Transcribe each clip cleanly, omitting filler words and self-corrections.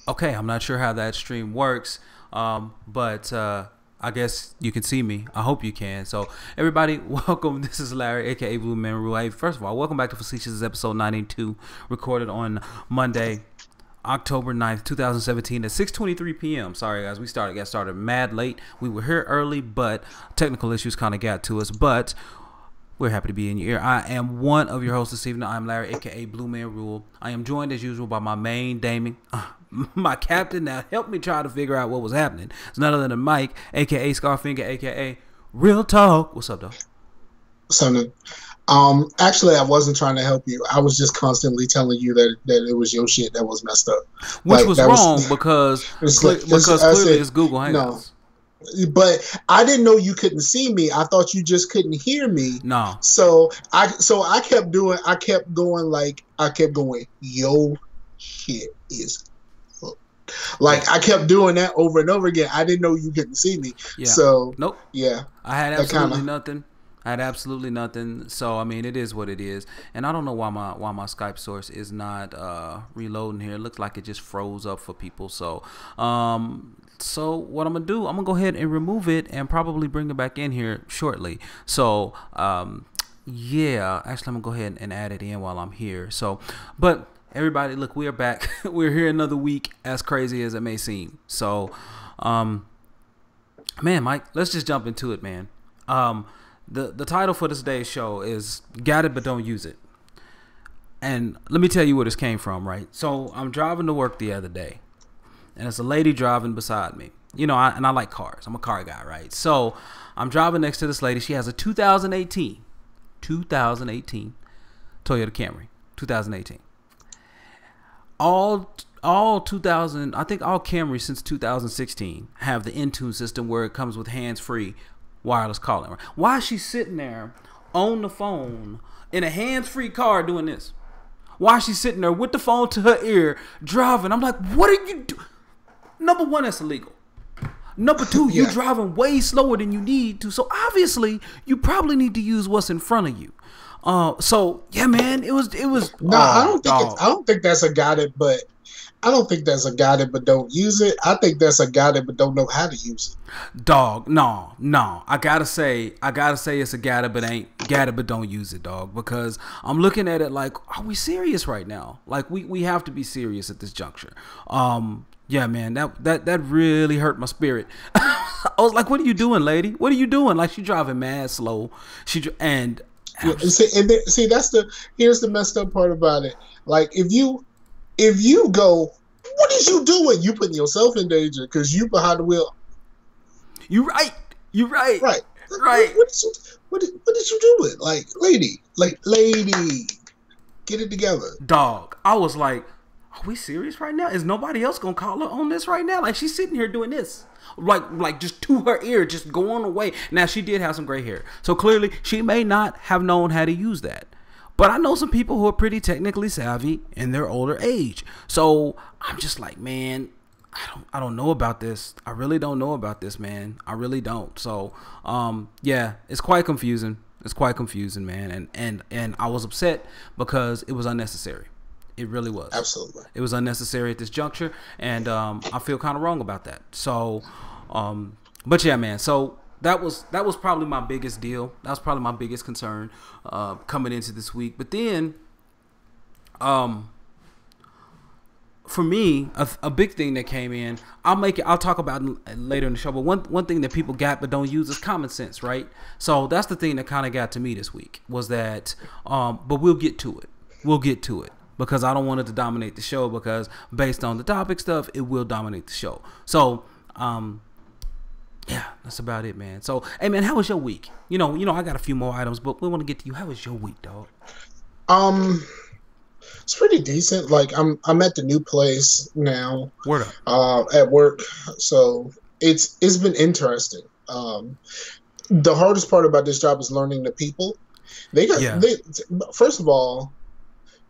Okay, I'm not sure how that stream works, but I guess you can see me. I hope you can. So, everybody, welcome. This is Larry, aka Bluemanrule. Hey, first of all, welcome back to Facetious episode 92, recorded on Monday, October 9th, 2017 at 6:23 p.m. Sorry, guys, we got started mad late. We were here early, but technical issues kind of got to us. But we're happy to be in your ear. I am one of your hosts this evening. I'm Larry, aka Bluemanrule. I am joined as usual by my main Damon, my captain that helped me try to figure out what was happening. It's none other than Mike, aka Scarfinger, aka Real Talk. What's up, though? Something. Actually, I wasn't trying to help you. I was just constantly telling you that it was your shit that was messed up, which was wrong because clearly it's Google Hangouts. No. But I didn't know you couldn't see me. I thought you just couldn't hear me. No. So I kept going. Yo, shit is like I kept doing that over and over again. I didn't know you couldn't see me. Yeah. So nope. Yeah. I had absolutely nothing. So I mean, it is what it is, and I don't know why my Skype source is not reloading here. It looks like it just froze up for people. So so what I'm gonna do, I'm gonna go ahead and remove it and probably bring it back in here shortly. So yeah, actually I'm gonna go ahead and add it in while I'm here. So, but everybody, look, we are back. We're here another week, as crazy as it may seem. So man, Mike, let's just jump into it, man. The title for this day's show is Got It But Don't Use It. And let me tell you where this came from, right? So I'm driving to work the other day, and it's a lady driving beside me. You know, I like cars. I'm a car guy, right? So I'm driving next to this lady. She has a 2018 Toyota Camry, 2018. All 2000, I think all Camrys since 2016 have the Intune system where it comes with hands-free wireless calling. Right? Why is she sitting there on the phone in a hands-free car doing this? Why is she sitting there with the phone to her ear driving? I'm like, what are you doing? Number one, that's illegal. Number two, you're driving way slower than you need to. So obviously, you probably need to use what's in front of you. So yeah, man, it was. No, I don't think that's a got it, but I don't think that's a got it, but don't use it. I think that's a got it, but don't know how to use it. Dog, no. I gotta say it's a got it, but ain't got it, but don't use it, dog. Because I'm looking at it like, are we serious right now? Like we have to be serious at this juncture. Yeah, man, that really hurt my spirit. I was like, what are you doing, lady? What are you doing? Like, she driving mad slow. Here's the messed up part about it. Like, if you go, what is you doing? You putting yourself in danger because you behind the wheel. You right. Right. What did you do it? Like, lady, get it together. Dog, I was like, are we serious right now? Is nobody else gonna call her on this right now? Like, she's sitting here doing this. Like just to her ear, just going away. Now, she did have some gray hair. So clearly she may not have known how to use that. But I know some people who are pretty technically savvy in their older age. So I'm just like, man, I don't know about this. I really don't know about this, man. I really don't. So yeah, it's quite confusing. It's quite confusing, man. And I was upset because it was unnecessary. It really was. Absolutely. It was unnecessary at this juncture, and I feel kind of wrong about that. So but yeah, man. So that was probably my biggest deal. That was probably my biggest concern coming into this week. But then, for me, a big thing that came in, I'll talk about it later in the show. But one thing that people got but don't use is common sense, right? So that's the thing that kind of got to me this week was that. But we'll get to it. Because I don't want it to dominate the show, because based on the topic stuff, it will dominate the show. So, yeah, that's about it, man. So, hey, man, how was your week? You know, I got a few more items, but we want to get to you. How was your week, dog? It's pretty decent. Like, I'm at the new place now. Word up. At work. So it's been interesting. The hardest part about this job is learning the people. First of all,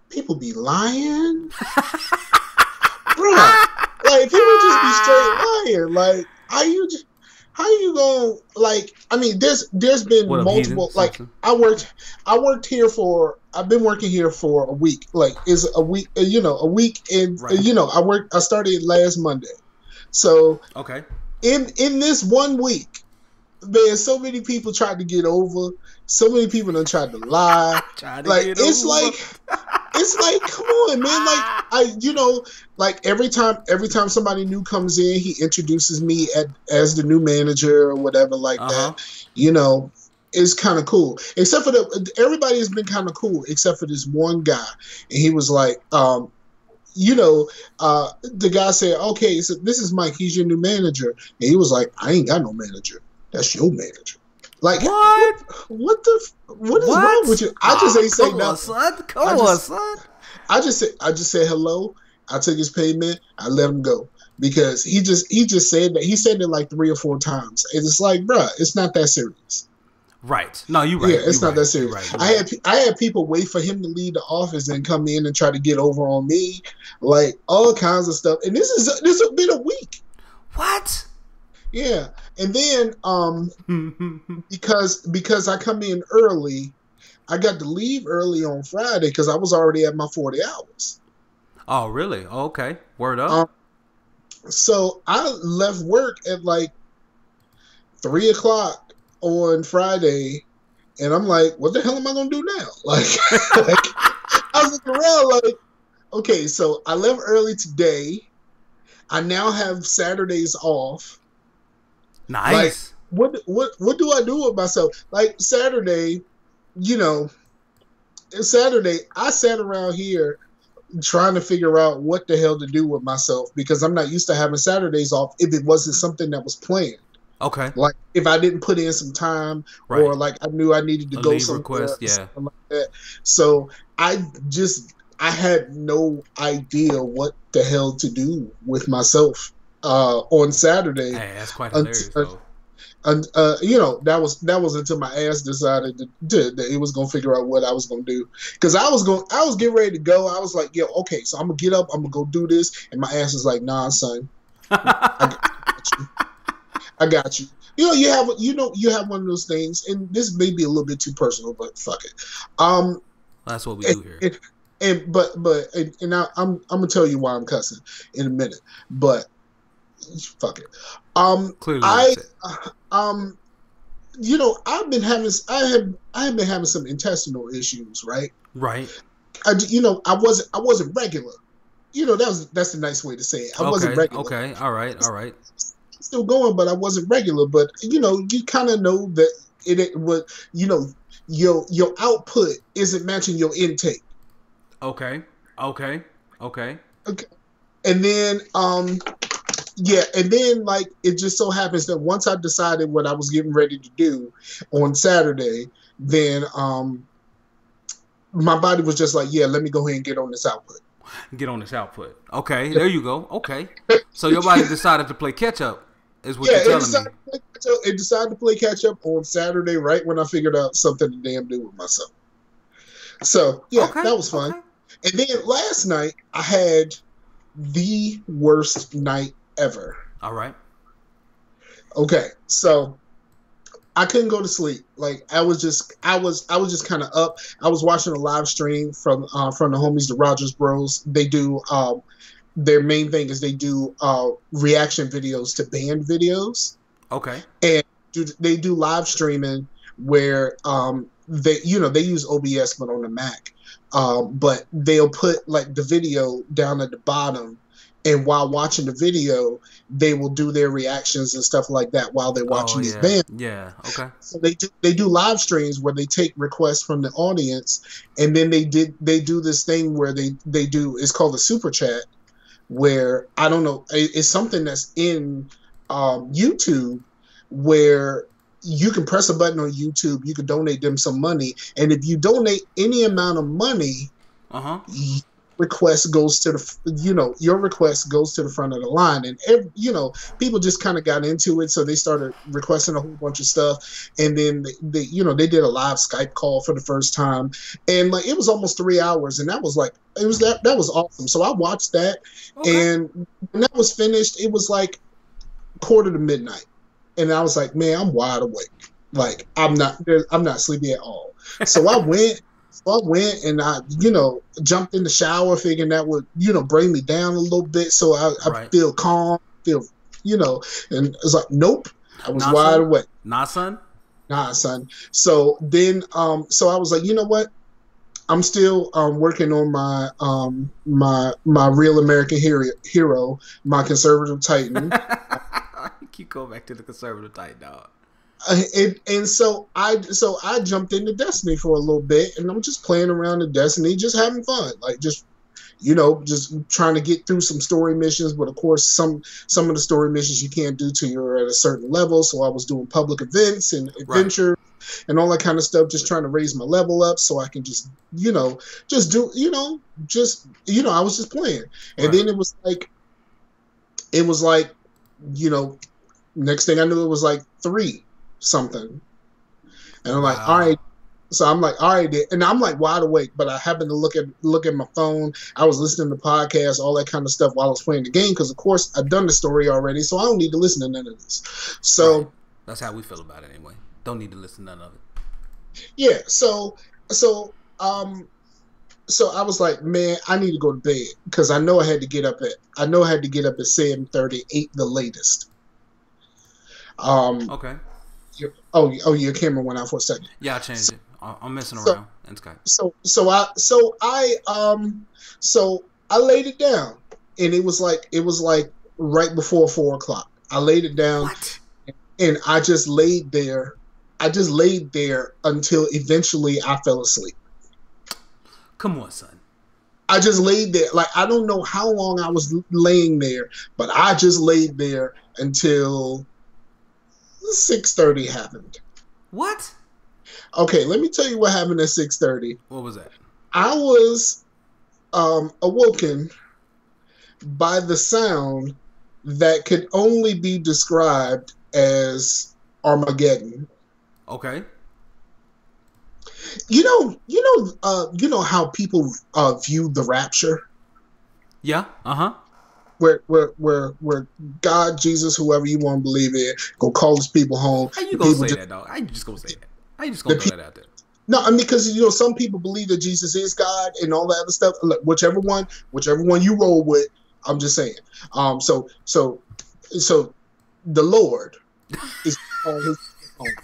people be lying. Bruh. Like, people just be straight lying. Like, how you gonna like? I mean, there's been What up, Heathen? multiple. Like Simpson. I've been working here for a week. Like is a week, a week, and Right. I started last Monday. So Okay. in this 1 week, man, so many people tried to get over. So many people done tried to lie. It's like, come on, man. Like every time somebody new comes in, he introduces me as the new manager or whatever like that. It's kind of cool. Except for everybody has been kind of cool, except for this one guy. And he was like, the guy said, okay, so this is Mike. He's your new manager. And he was like, I ain't got no manager. That's your manager. Like what is wrong with you? I just ain't say nothing. Come on, son. I just said hello. I took his payment. I let him go because he just said that. He said it like 3 or 4 times. And it's like, bruh, it's not that serious. Right. No, you're right. Yeah, it's not that serious. I had people wait for him to leave the office and come in and try to get over on me, like all kinds of stuff. And this has been a week. What? Yeah, and then because I come in early, I got to leave early on Friday because I was already at my 40 hours. Oh, really? Oh, okay. Word up. So I left work at like 3 o'clock on Friday, and I'm like, what the hell am I gonna do now? Like I was looking around like, okay, so I left early today. I now have Saturdays off. Nice. Like, what do I do with myself? Like Saturday, Saturday I sat around here trying to figure out what the hell to do with myself because I'm not used to having Saturdays off if it wasn't something that was planned. Okay. Like if I didn't put in some time or like I knew I needed to go somewhere. Something like that. So I had no idea what the hell to do with myself on Saturday. Hey, that's quite hilarious, though. And that was until my ass decided that it was gonna figure out what I was gonna do because I was getting ready to go. I was like, yo, okay, so I'm gonna get up, I'm gonna go do this, and my ass was like, nah, son, I got you. You have one of those things, and this may be a little bit too personal, but fuck it. That's what we do here. And I'm gonna tell you why I'm cussing in a minute, but fuck it. Clearly, I have been having some intestinal issues, right? Right. I wasn't regular. That's a nice way to say it. I wasn't regular. Okay. All right. Still going, but I wasn't regular. But you kind of know that it was your output isn't matching your intake. Okay. And then and then like it just so happens that once I decided what I was getting ready to do on Saturday, then my body was just like, yeah, let me go ahead and get on this output. Okay, there you go. Okay. So your body decided to play catch up, is what you're telling me. It decided to play catch up on Saturday, right when I figured out something to damn do with myself. So that was fun. Okay. And then last night I had the worst night ever. All right. Okay, so I couldn't go to sleep. Like I was just kind of up. I was watching a live stream from the homies, the Rogers Bros. They do their main thing is they do reaction videos to band videos. Okay. And they do live streaming where they use OBS but on the Mac. But they'll put like the video down at the bottom, and while watching the video, they will do their reactions and stuff like that while they're watching these bands. Yeah, okay. So they do live streams where they take requests from the audience, and then they do this thing where they do, it's called a super chat, where I don't know, it's something that's in YouTube where you can press a button on YouTube, you can donate them some money, and if you donate any amount of money, request goes to your request goes to the front of the line. And people just kind of got into it, so they started requesting a whole bunch of stuff, and then they did a live Skype call for the first time, and like it was almost 3 hours, and that was awesome. So I watched that, and when that was finished, it was like 1:45 to midnight. and I was like, man, I'm wide awake. Like I'm not sleepy at all. So I went and I, jumped in the shower thinking that would, bring me down a little bit so I feel calm, and it's like, nope, I was wide awake. Nah, son. So then, so I was like, you know what? I'm still working on my real American hero, my conservative titan. Keep going back to the conservative titan, dog. And so I jumped into Destiny for a little bit, and I'm just playing around in Destiny, just having fun, like just trying to get through some story missions. But of course, some of the story missions you can't do till you're at a certain level. So I was doing public events and adventures and all that kind of stuff, just trying to raise my level up so I can I was just playing, and then it was like, next thing I knew, it was like 3 something. And I'm like, all right. So I'm like, all right. And I'm like wide awake, but I happened to look at my phone. I was listening to podcasts, all that kind of stuff while I was playing the game. Cause of course I've done the story already. So I don't need to listen to none of this. So that's how we feel about it anyway. Don't need to listen to none of it. Yeah. So I was like, man, I need to go to bed because I know I had to get up at 7:30, 8 the latest. Okay. Your camera went out for a second. Yeah, I changed it. I'm messing around in Skype. So I laid it down, and it was like right before 4:00. I laid it down, and I just laid there. Until eventually I fell asleep. Come on, son. I just laid there. Like, I don't know how long I was laying there, but I just laid there until 6:30 happened. What? Okay, let me tell you what happened at 6:30. What was that? I was awoken by the sound that could only be described as Armageddon. Okay. You know how people view the rapture? Yeah. Uh-huh. Where God, Jesus, whoever you want to believe in, go call his people home. How you gonna say that, dog? How you just gonna say that? How you just gonna throw that out there? No, I mean, because some people believe that Jesus is God and all that other stuff. Look, whichever one you roll with, I'm just saying. So the Lord is calling his people home.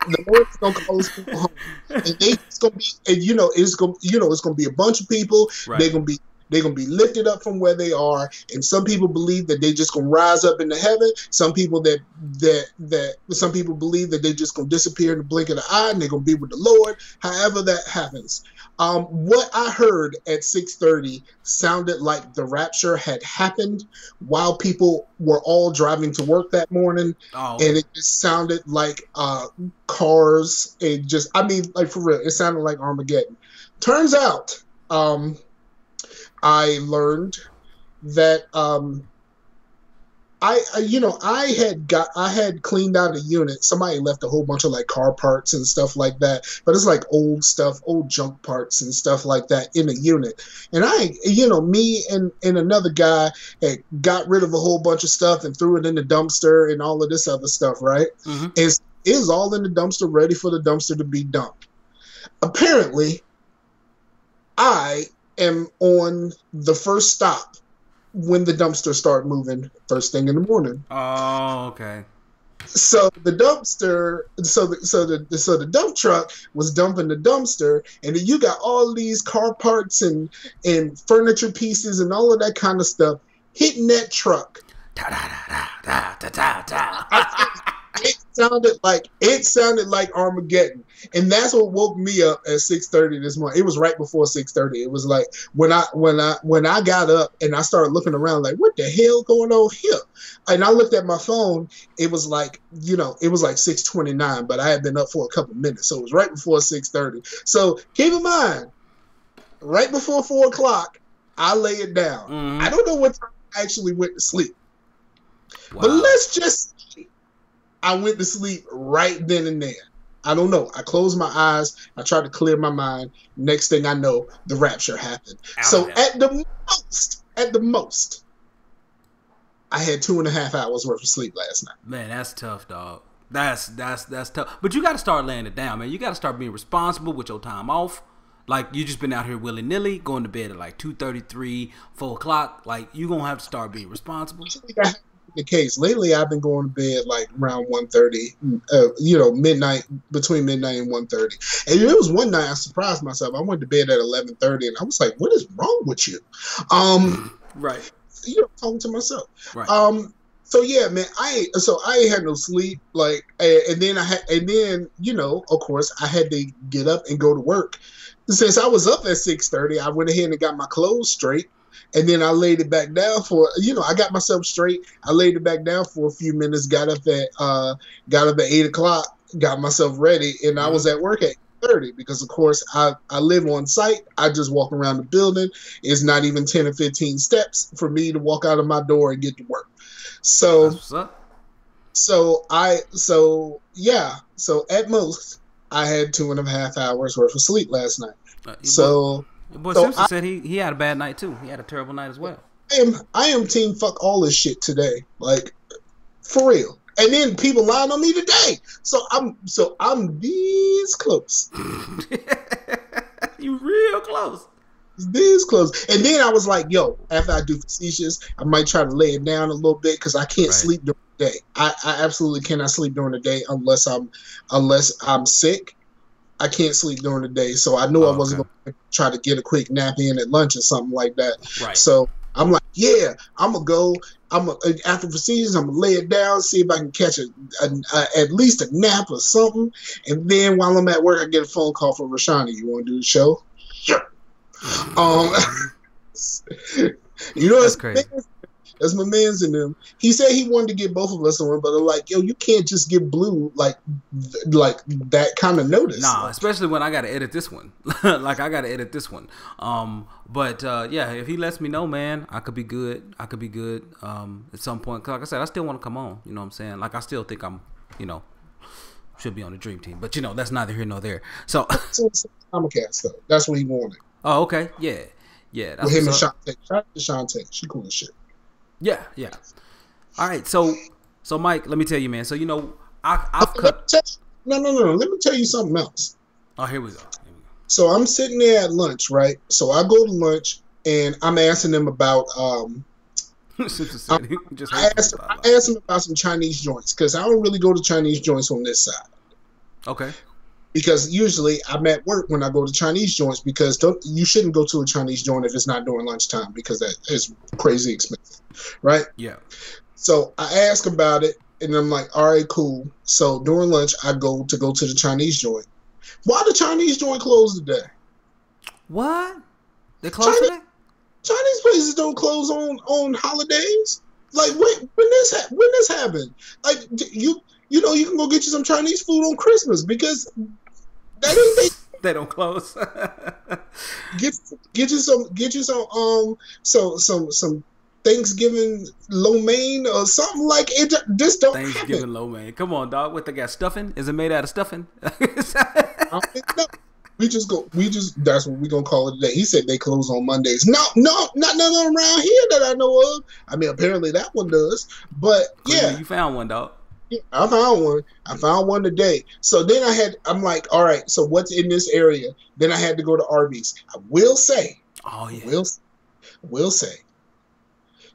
The Lord's gonna call his people home, and it's gonna be, and it's gonna be a bunch of people. Right. They're gonna be lifted up from where they are, and some people believe that they just gonna rise up into heaven. Some people some people believe that they just gonna disappear in the blink of the eye, and they're gonna be with the Lord. However that happens, what I heard at 6:30 sounded like the rapture had happened while people were all driving to work that morning, and it just sounded like cars. Like for real, it sounded like Armageddon. Turns out, I learned that I had cleaned out a unit. Somebody left a whole bunch of like car parts and stuff like that, but it's like old stuff, old junk parts and stuff like that in a unit. And me and another guy had got rid of a whole bunch of stuff and threw it in the dumpster and all of this other stuff, right? Mm-hmm. It was all in the dumpster, ready for the dumpster to be dumped. Apparently, I am on the first stop when the dumpster start moving first thing in the morning. Oh, okay. So the dumpster, so the dump truck was dumping the dumpster, and then you got all these car parts and furniture pieces and all of that kind of stuff hitting that truck. It sounded like Armageddon, and that's what woke me up at 6:30 this morning. It was right before 6:30. It was like when I got up and I started looking around, like, what the hell going on here? And I looked at my phone. It was like 6:29, but I had been up for a couple minutes, so it was right before 6:30. So keep in mind, right before 4:00, I lay it down. Mm-hmm. I don't know what time I actually went to sleep, but let's just say I went to sleep right then and there. I don't know. I closed my eyes. I tried to clear my mind. Next thing I know, the rapture happened. So at the most, I had 2.5 hours worth of sleep last night. Man, that's tough, dog. That's tough. But you got to start laying it down, man. You got to start being responsible with your time off. Like, you just been out here willy-nilly, going to bed at like 2:33, 4 o'clock. Like, you going to have to start being responsible. The case. Lately, I've been going to bed like around 1:30, midnight, between midnight and 1:30. And it was one night I surprised myself. I went to bed at 11:30, and I was like, what is wrong with you? Right. Talking to myself. Right. So yeah, man, I ain't had no sleep, like, and then of course, I had to get up and go to work. Since I was up at 6:30, I went ahead and got my clothes straight, and then I laid it back down for, I got myself straight. I laid it back down for a few minutes, got up at 8 o'clock, got myself ready, and I was at work at 30 because, of course, I live on site. I just walk around the building. It's not even 10 or 15 steps for me to walk out of my door and get to work. So, what's up? So at most, I had 2.5 hours worth of sleep last night. Your boy Simpson said he had a bad night too. He had a terrible night as well. I am team fuck all this shit today, like, for real. And then people lying on me today. So I'm this close. You real close. This close. And then I was like, yo, after I do Facetious, I might try to lay it down a little bit because I can't sleep during the day. I absolutely cannot sleep during the day unless I'm sick. I can't sleep during the day. So I knew I wasn't going to try to get a quick nap in at lunch or something like that. Right. So I'm like, yeah, I'm going to go. After Facetious, I'm going to lay it down, see if I can catch at least a nap or something. And then while I'm at work, I get a phone call from Rashani. You want to do the show? Sure. That's crazy. That's my man's in them. He said he wanted to get both of us on, but I'm like, yo, you can't just give Blue like that kind of notice. Nah, especially when I got to edit this one. Like, I got to edit this one. But yeah, if he lets me know, man, I could be good. At some point. 'Cause like I said, I still want to come on. You know what I'm saying? Like, I still think I'm, should be on the dream team. But that's neither here nor there. So I'm a cast though. That's what he wanted. Oh, okay. Yeah. That's with him and Shantae. Shout out to Shantae. She cool as shit. Yeah. All right, so Mike, let me tell you, man. So I've cut. No. Let me tell you something else. Oh, here we go. So I'm sitting there at lunch, right? So I go to lunch and I'm asking them about. I asked them about some Chinese joints because I don't really go to Chinese joints on this side. Okay. Because usually I'm at work when I go to Chinese joints because you shouldn't go to a Chinese joint if it's not during lunchtime because that is crazy expensive, right? Yeah. So I ask about it and I'm like, all right, cool. So during lunch, I go to the Chinese joint. Why the Chinese joint closed today? What? They closed today? Chinese places don't close on holidays. Like when this happened? Like you can go get you some Chinese food on Christmas because they don't close. get you some Thanksgiving lo mein or something like it. This don't Thanksgiving happen. Lo mein. Come on, dog. What they got? Stuffing? Is it made out of stuffing? That's what we gonna call it today. He said they close on Mondays. No, not none around here that I know of. I mean, apparently that one does. But yeah, you found one, dog. Yeah, I found one today. So then I'm like, all right, so what's in this area? Then I had to go to Arby's. I will say, will say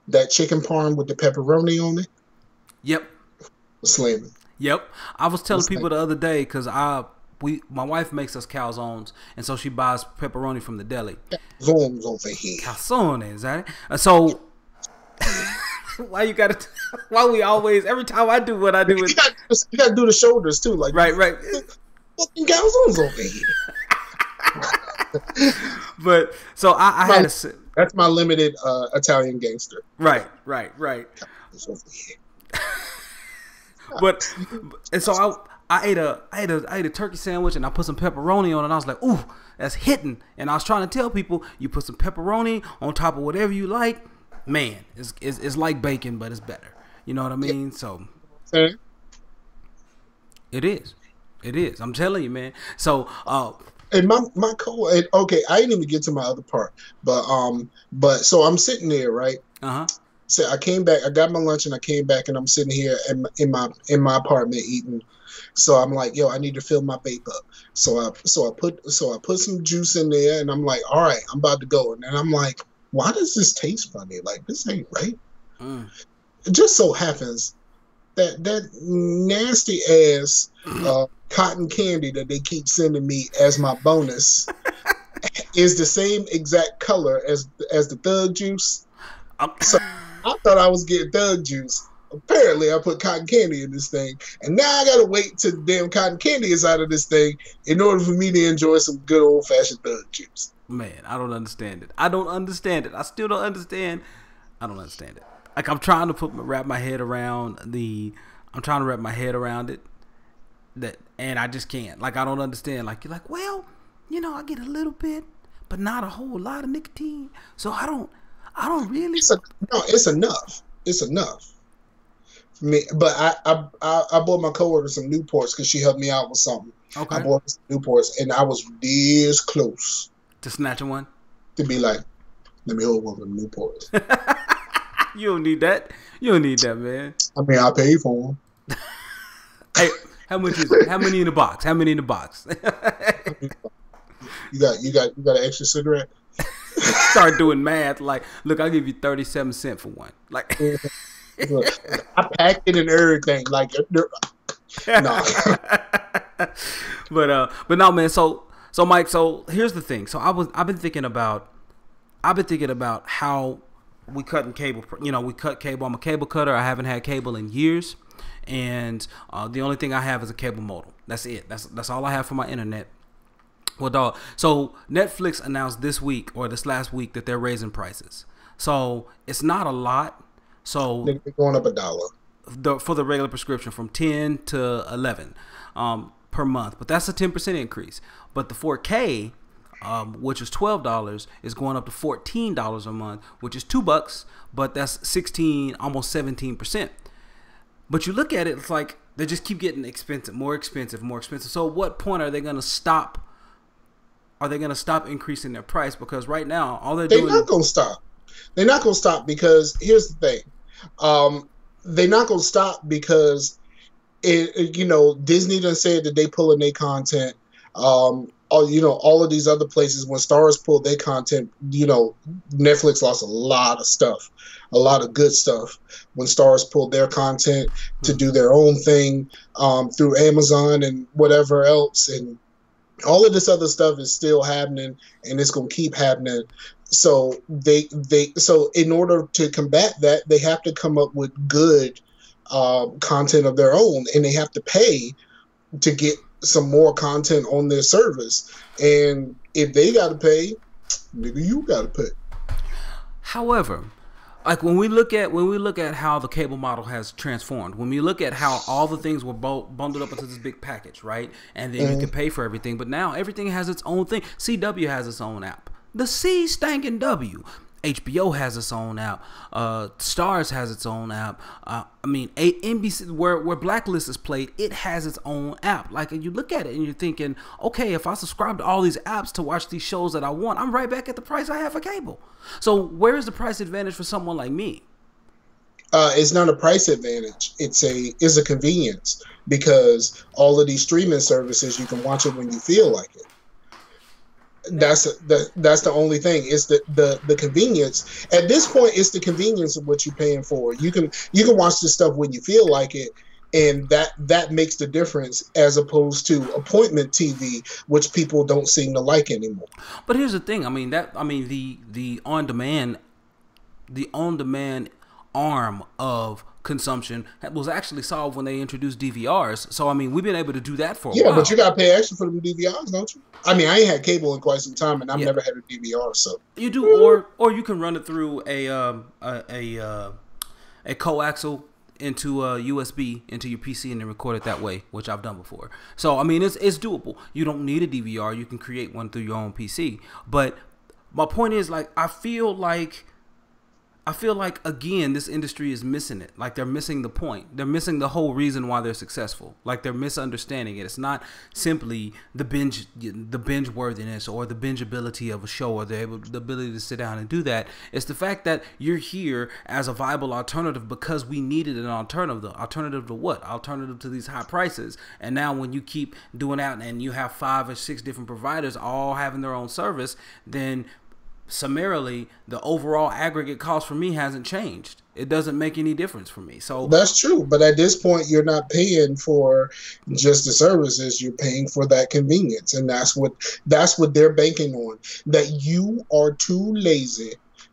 that chicken parm with the pepperoni on it. Yep. Slamming. Yep. I was telling people the other day because my wife makes us calzones, and so she buys pepperoni from the deli. Calzones over here. Calzones, right? So why you gotta? Why we always? Every time I do what I do, you gotta do the shoulders too, like right. Fucking calzones over here. But so I had to. That's my limited Italian gangster. Right. But and so I ate a turkey sandwich and I put some pepperoni on it and I was like, ooh, that's hitting. And I was trying to tell people, you put some pepperoni on top of whatever you like, man, it's like bacon, but it's better. You know what I mean? Yeah. So it is. I'm telling you, man. So and my okay, I didn't even get to my other part, but so I'm sitting there, right? So I came back. I got my lunch and I came back and I'm sitting here in my apartment eating. So I'm like, yo, I need to fill my vape up. So I put some juice in there and I'm like, all right, I'm about to go. And then I'm like, why does this taste funny? Like, this ain't right. It just so happens that nasty ass cotton candy that they keep sending me as my bonus is the same exact color as the Thug juice. So I thought I was getting Thug juice. Apparently, I put cotton candy in this thing, and now I gotta wait till the damn cotton candy is out of this thing in order for me to enjoy some good old fashioned Thug juice. Man, I don't understand it. I don't understand it. I still don't understand. I don't understand it. Like, I'm trying to wrap my head around it. And I just can't. Like, I don't understand. Like, you're like, well, you know, I get a little bit, but not a whole lot of nicotine. So I don't really. It's enough. It's enough for me. But I bought my coworker some Newports because she helped me out with something. Okay. I bought some Newports, and I was this close to snatching one. To be like, let me hold one of them Newports. You don't need that. You don't need that, man. I mean, I paid for them. Hey, how much is it? How many in the box? How many in the box? You got an extra cigarette? Start doing math. Like, look, I'll give you 37 cents for one. Like, I packed it and everything. Like, no. But no, man. So Mike. So here's the thing. So I've been thinking about how we cut cable. You know, we cut cable. I'm a cable cutter. I haven't had cable in years, and the only thing I have is a cable modem. That's it. That's all I have for my internet. Well, dog. So Netflix announced this last week that they're raising prices. So it's not a lot. So they're going up $1 for the regular prescription from 10 to 11 per month. But that's a 10% increase. But the 4K. Which is $12, is going up to $14 a month, which is $2, but that's 16, almost 17%. But you look at it, it's like they just keep getting expensive, more expensive, more expensive. So at what point are they going to stop? Are they going to stop increasing their price? Because right now, all they're doing. They're not going to stop. They're not going to stop because here's the thing. They're not going to stop because Disney done said that they pulling their content. All of these other places, when Stars pulled their content, Netflix lost a lot of stuff, a lot of good stuff. When Stars pulled their content to do their own thing through Amazon and whatever else, and all of this other stuff is still happening, and it's going to keep happening. So so in order to combat that, they have to come up with good content of their own, and they have to pay to get some more content on their service. And if they gotta pay, maybe you gotta pay. However, like when we look at how the cable model has transformed, when we look at how all the things were bundled up into this big package, right? And then you can pay for everything, but now everything has its own thing. CW has its own app. The C stankin' W. HBO has its own app. Stars has its own app. NBC, where Blacklist is played, it has its own app. Like, you look at it and you're thinking, okay, if I subscribe to all these apps to watch these shows that I want, I'm right back at the price I have for cable. So where is the price advantage for someone like me? It's not a price advantage. It's a convenience, because all of these streaming services, you can watch it when you feel like it. That's the only thing. It's the convenience. At this point, it's the convenience of what you're paying for. You can watch this stuff when you feel like it, and that makes the difference, as opposed to appointment TV, which people don't seem to like anymore. But here's the thing. The on demand arm of consumption was actually solved when they introduced DVRs. So we've been able to do that for a while. Yeah, but you got to pay extra for them DVRs, don't you? I ain't had cable in quite some time, and I've never had a DVR. So you do, or you can run it through a coaxial into a USB into your PC and then record it that way, which I've done before. So it's doable. You don't need a DVR. You can create one through your own PC. But my point is, like, I feel like I feel like, again, this industry is missing it. Like, they're missing the point. They're missing the whole reason why they're successful. Like, they're misunderstanding it. It's not simply the binge worthiness or the binge ability of a show or the ability to sit down and do that. It's the fact that you're here as a viable alternative because we needed an alternative. Alternative to what? Alternative to these high prices. And now when you keep doing that and you have 5 or 6 different providers all having their own service, then summarily the overall aggregate cost for me hasn't changed. It doesn't make any difference for me. So that's true, but at this point you're not paying for just the services, you're paying for that convenience, and that's what they're banking on, that you are too lazy.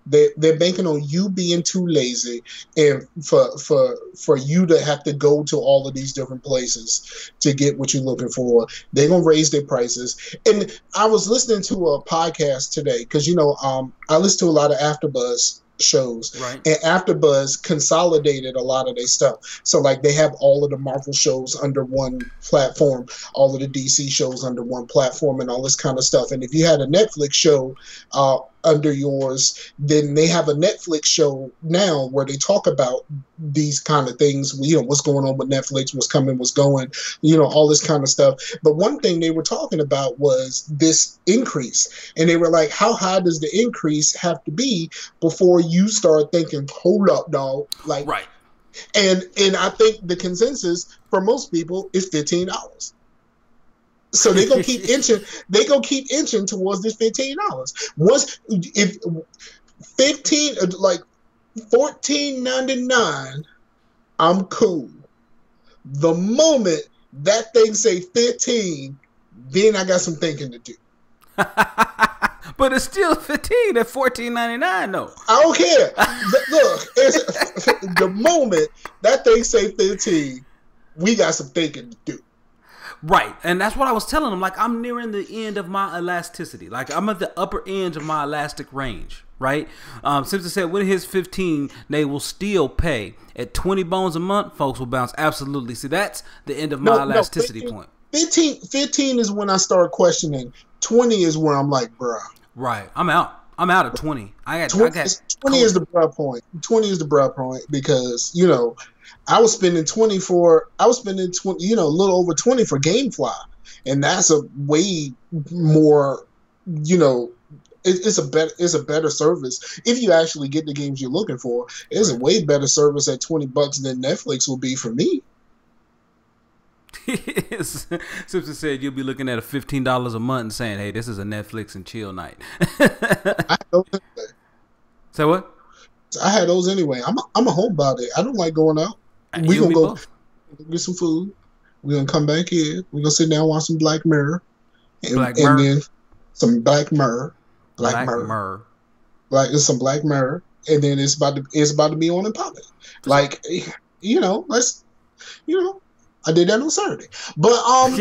They're banking on you being too lazy, and for you to have to go to all of these different places to get what you're looking for. They're gonna raise their prices. And I was listening to a podcast today because I listen to a lot of AfterBuzz shows, right. And AfterBuzz consolidated a lot of their stuff. So like they have all of the Marvel shows under one platform, all of the DC shows under one platform, and all this kind of stuff. And if you had a Netflix show under yours, then they have a Netflix show now where they talk about these kind of things, what's going on with Netflix, what's coming, what's going, all this kind of stuff. But one thing they were talking about was this increase, and they were like, how high does the increase have to be before you start thinking, hold up, dog, like, right. And I think the consensus for most people is $15. So they're gonna keep inching. They gonna keep inching towards this $15. Once if 15, like $14.99, I'm cool. The moment that thing say 15, then I got some thinking to do. But it's still 15 at $14.99 though. I don't care. Look, the moment that thing say 15, we got some thinking to do. Right, and that's what I was telling them. Like, I'm nearing the end of my elasticity. Like, I'm at the upper end of my elastic range, right? Simpson said when it hits 15, they will still pay. At 20 bones a month, folks will bounce. Absolutely. See, that's the end of my elasticity 15, point. 15 is when I start questioning. 20 is where I'm like, bruh. Right, I'm out. I'm out of 20. 20 is the bruh point. 20 is the bruh point because, I was spending 20, a little over 20 for GameFly, and that's a way more, it's a better service. If you actually get the games you're looking for, it's a way better service at $20 than Netflix will be for me. Simpson said you'll be looking at a $15 a month and saying, hey, this is a Netflix and chill night. I had those anyway. Say what? I had those anyway. I'm a homebody. I don't like going out. We're going to go get some food. We're going to come back here. We're going to sit down and watch some Black Mirror. And then some Black Mirror. Black Mirror. Some Black Mirror. And then it's about to be on and popping. Like, I did that on Saturday. But, all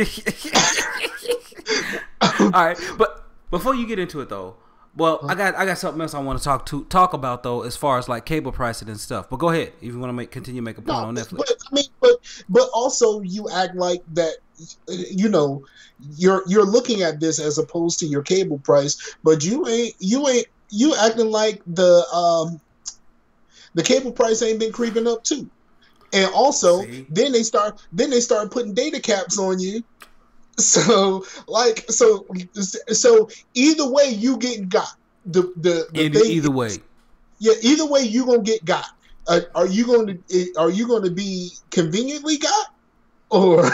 right. But before you get into it, though, well, I got something else I want to talk about though, as far as like cable pricing and stuff. But go ahead if you want to continue to make a point on Netflix. But also you act like that. You're looking at this as opposed to your cable price, but you acting like the cable price ain't been creeping up too. And also, then they start putting data caps on you. So either way you getting got either way. Yeah, either way you gonna get got. Are you going to be conveniently got, or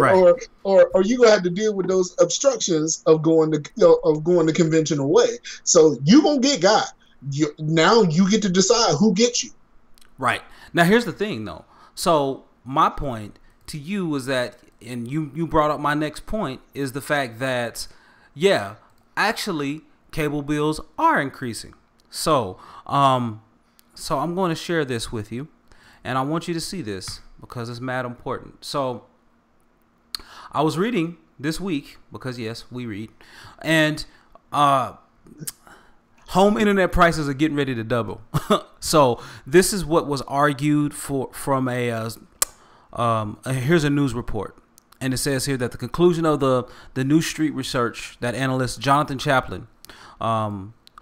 right. or are you gonna have to deal with those obstructions of going the conventional way? So you gonna get got. Now you get to decide who gets you. Right. Now here's the thing though. So my point to you was that, and you brought up my next point, is the fact that, yeah, actually cable bills are increasing. So I'm going to share this with you, and I want you to see this because it's mad important. So I was reading this week, because yes, we read, and home internet prices are getting ready to double. So this is what was argued from here's a news report. And it says here that the conclusion of the new street research that analyst Jonathan Chaplin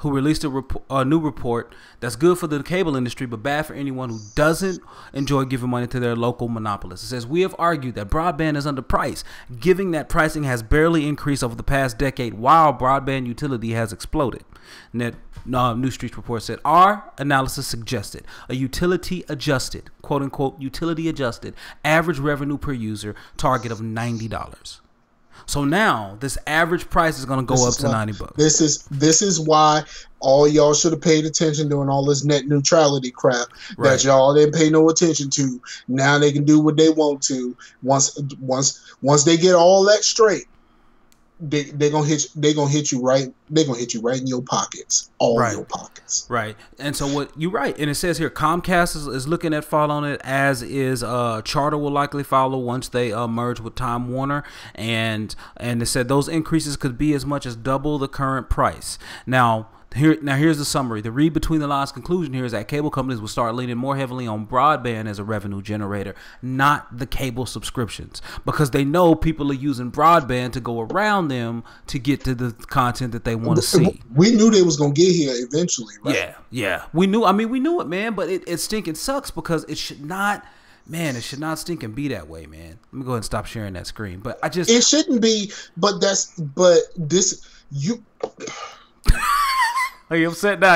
who released a new report that's good for the cable industry but bad for anyone who doesn't enjoy giving money to their local monopolists. It says, we have argued that broadband is underpriced, given that pricing has barely increased over the past decade while broadband utility has exploded. New Streets report said, our analysis suggested a utility adjusted, quote unquote, utility adjusted average revenue per user target of $90. So now this average price is going to go up to $90. This is why all y'all should have paid attention during all this net neutrality crap that y'all didn't pay no attention to. Now they can do what they want to. Once they get all that straight, they're gonna hit you right in your pockets, your pockets. Right. And so you're right. And it says here Comcast is looking at following it, as is Charter will likely follow once they merge with Time Warner, and it said those increases could be as much as double the current price. Here's the summary. The read between the lines conclusion here is that cable companies will start leaning more heavily on broadband as a revenue generator, not the cable subscriptions, because they know people are using broadband to go around them to get to the content that they want to see. We knew they was gonna get here eventually, right? Yeah. We knew it, man. But it stinking sucks because it should not. Man, it should not stink and be that way, man. Let me go ahead and stop sharing that screen. But it shouldn't be. Are you upset now?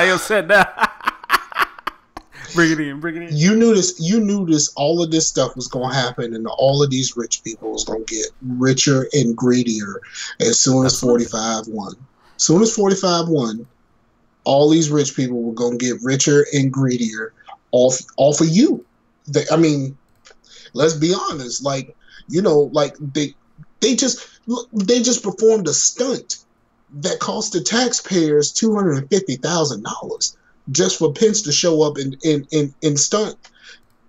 Bring it in. You knew this. All of this stuff was going to happen, and all of these rich people was going to get richer and greedier as soon as 45 won. As soon as 45 won, all these rich people were going to get richer and greedier off of you. Let's be honest. They just performed a stunt that cost the taxpayers $250,000 just for Pence to show up in stunt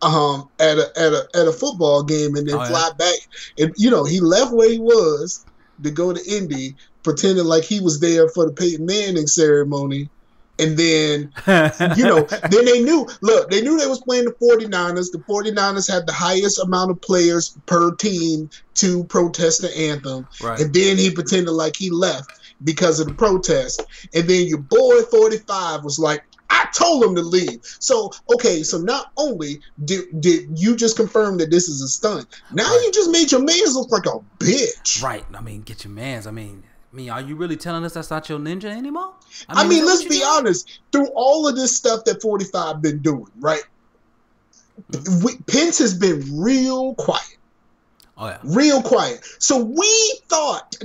at a football game and then fly back. And he left where he was to go to Indy, pretending like he was there for the Peyton Manning ceremony. And then, then they knew they was playing the 49ers. The 49ers had the highest amount of players per team to protest the anthem. Right. And then he pretended like he left because of the protest. And then your boy 45 was like, I told him to leave. So not only did you just confirm that this is a stunt, now you just made your mans look like a bitch. Right. Get your mans. Are you really telling us that's not your ninja anymore? Let's be honest. Through all of this stuff that 45 been doing, right? Pence has been real quiet. Oh yeah, real quiet. So we thought,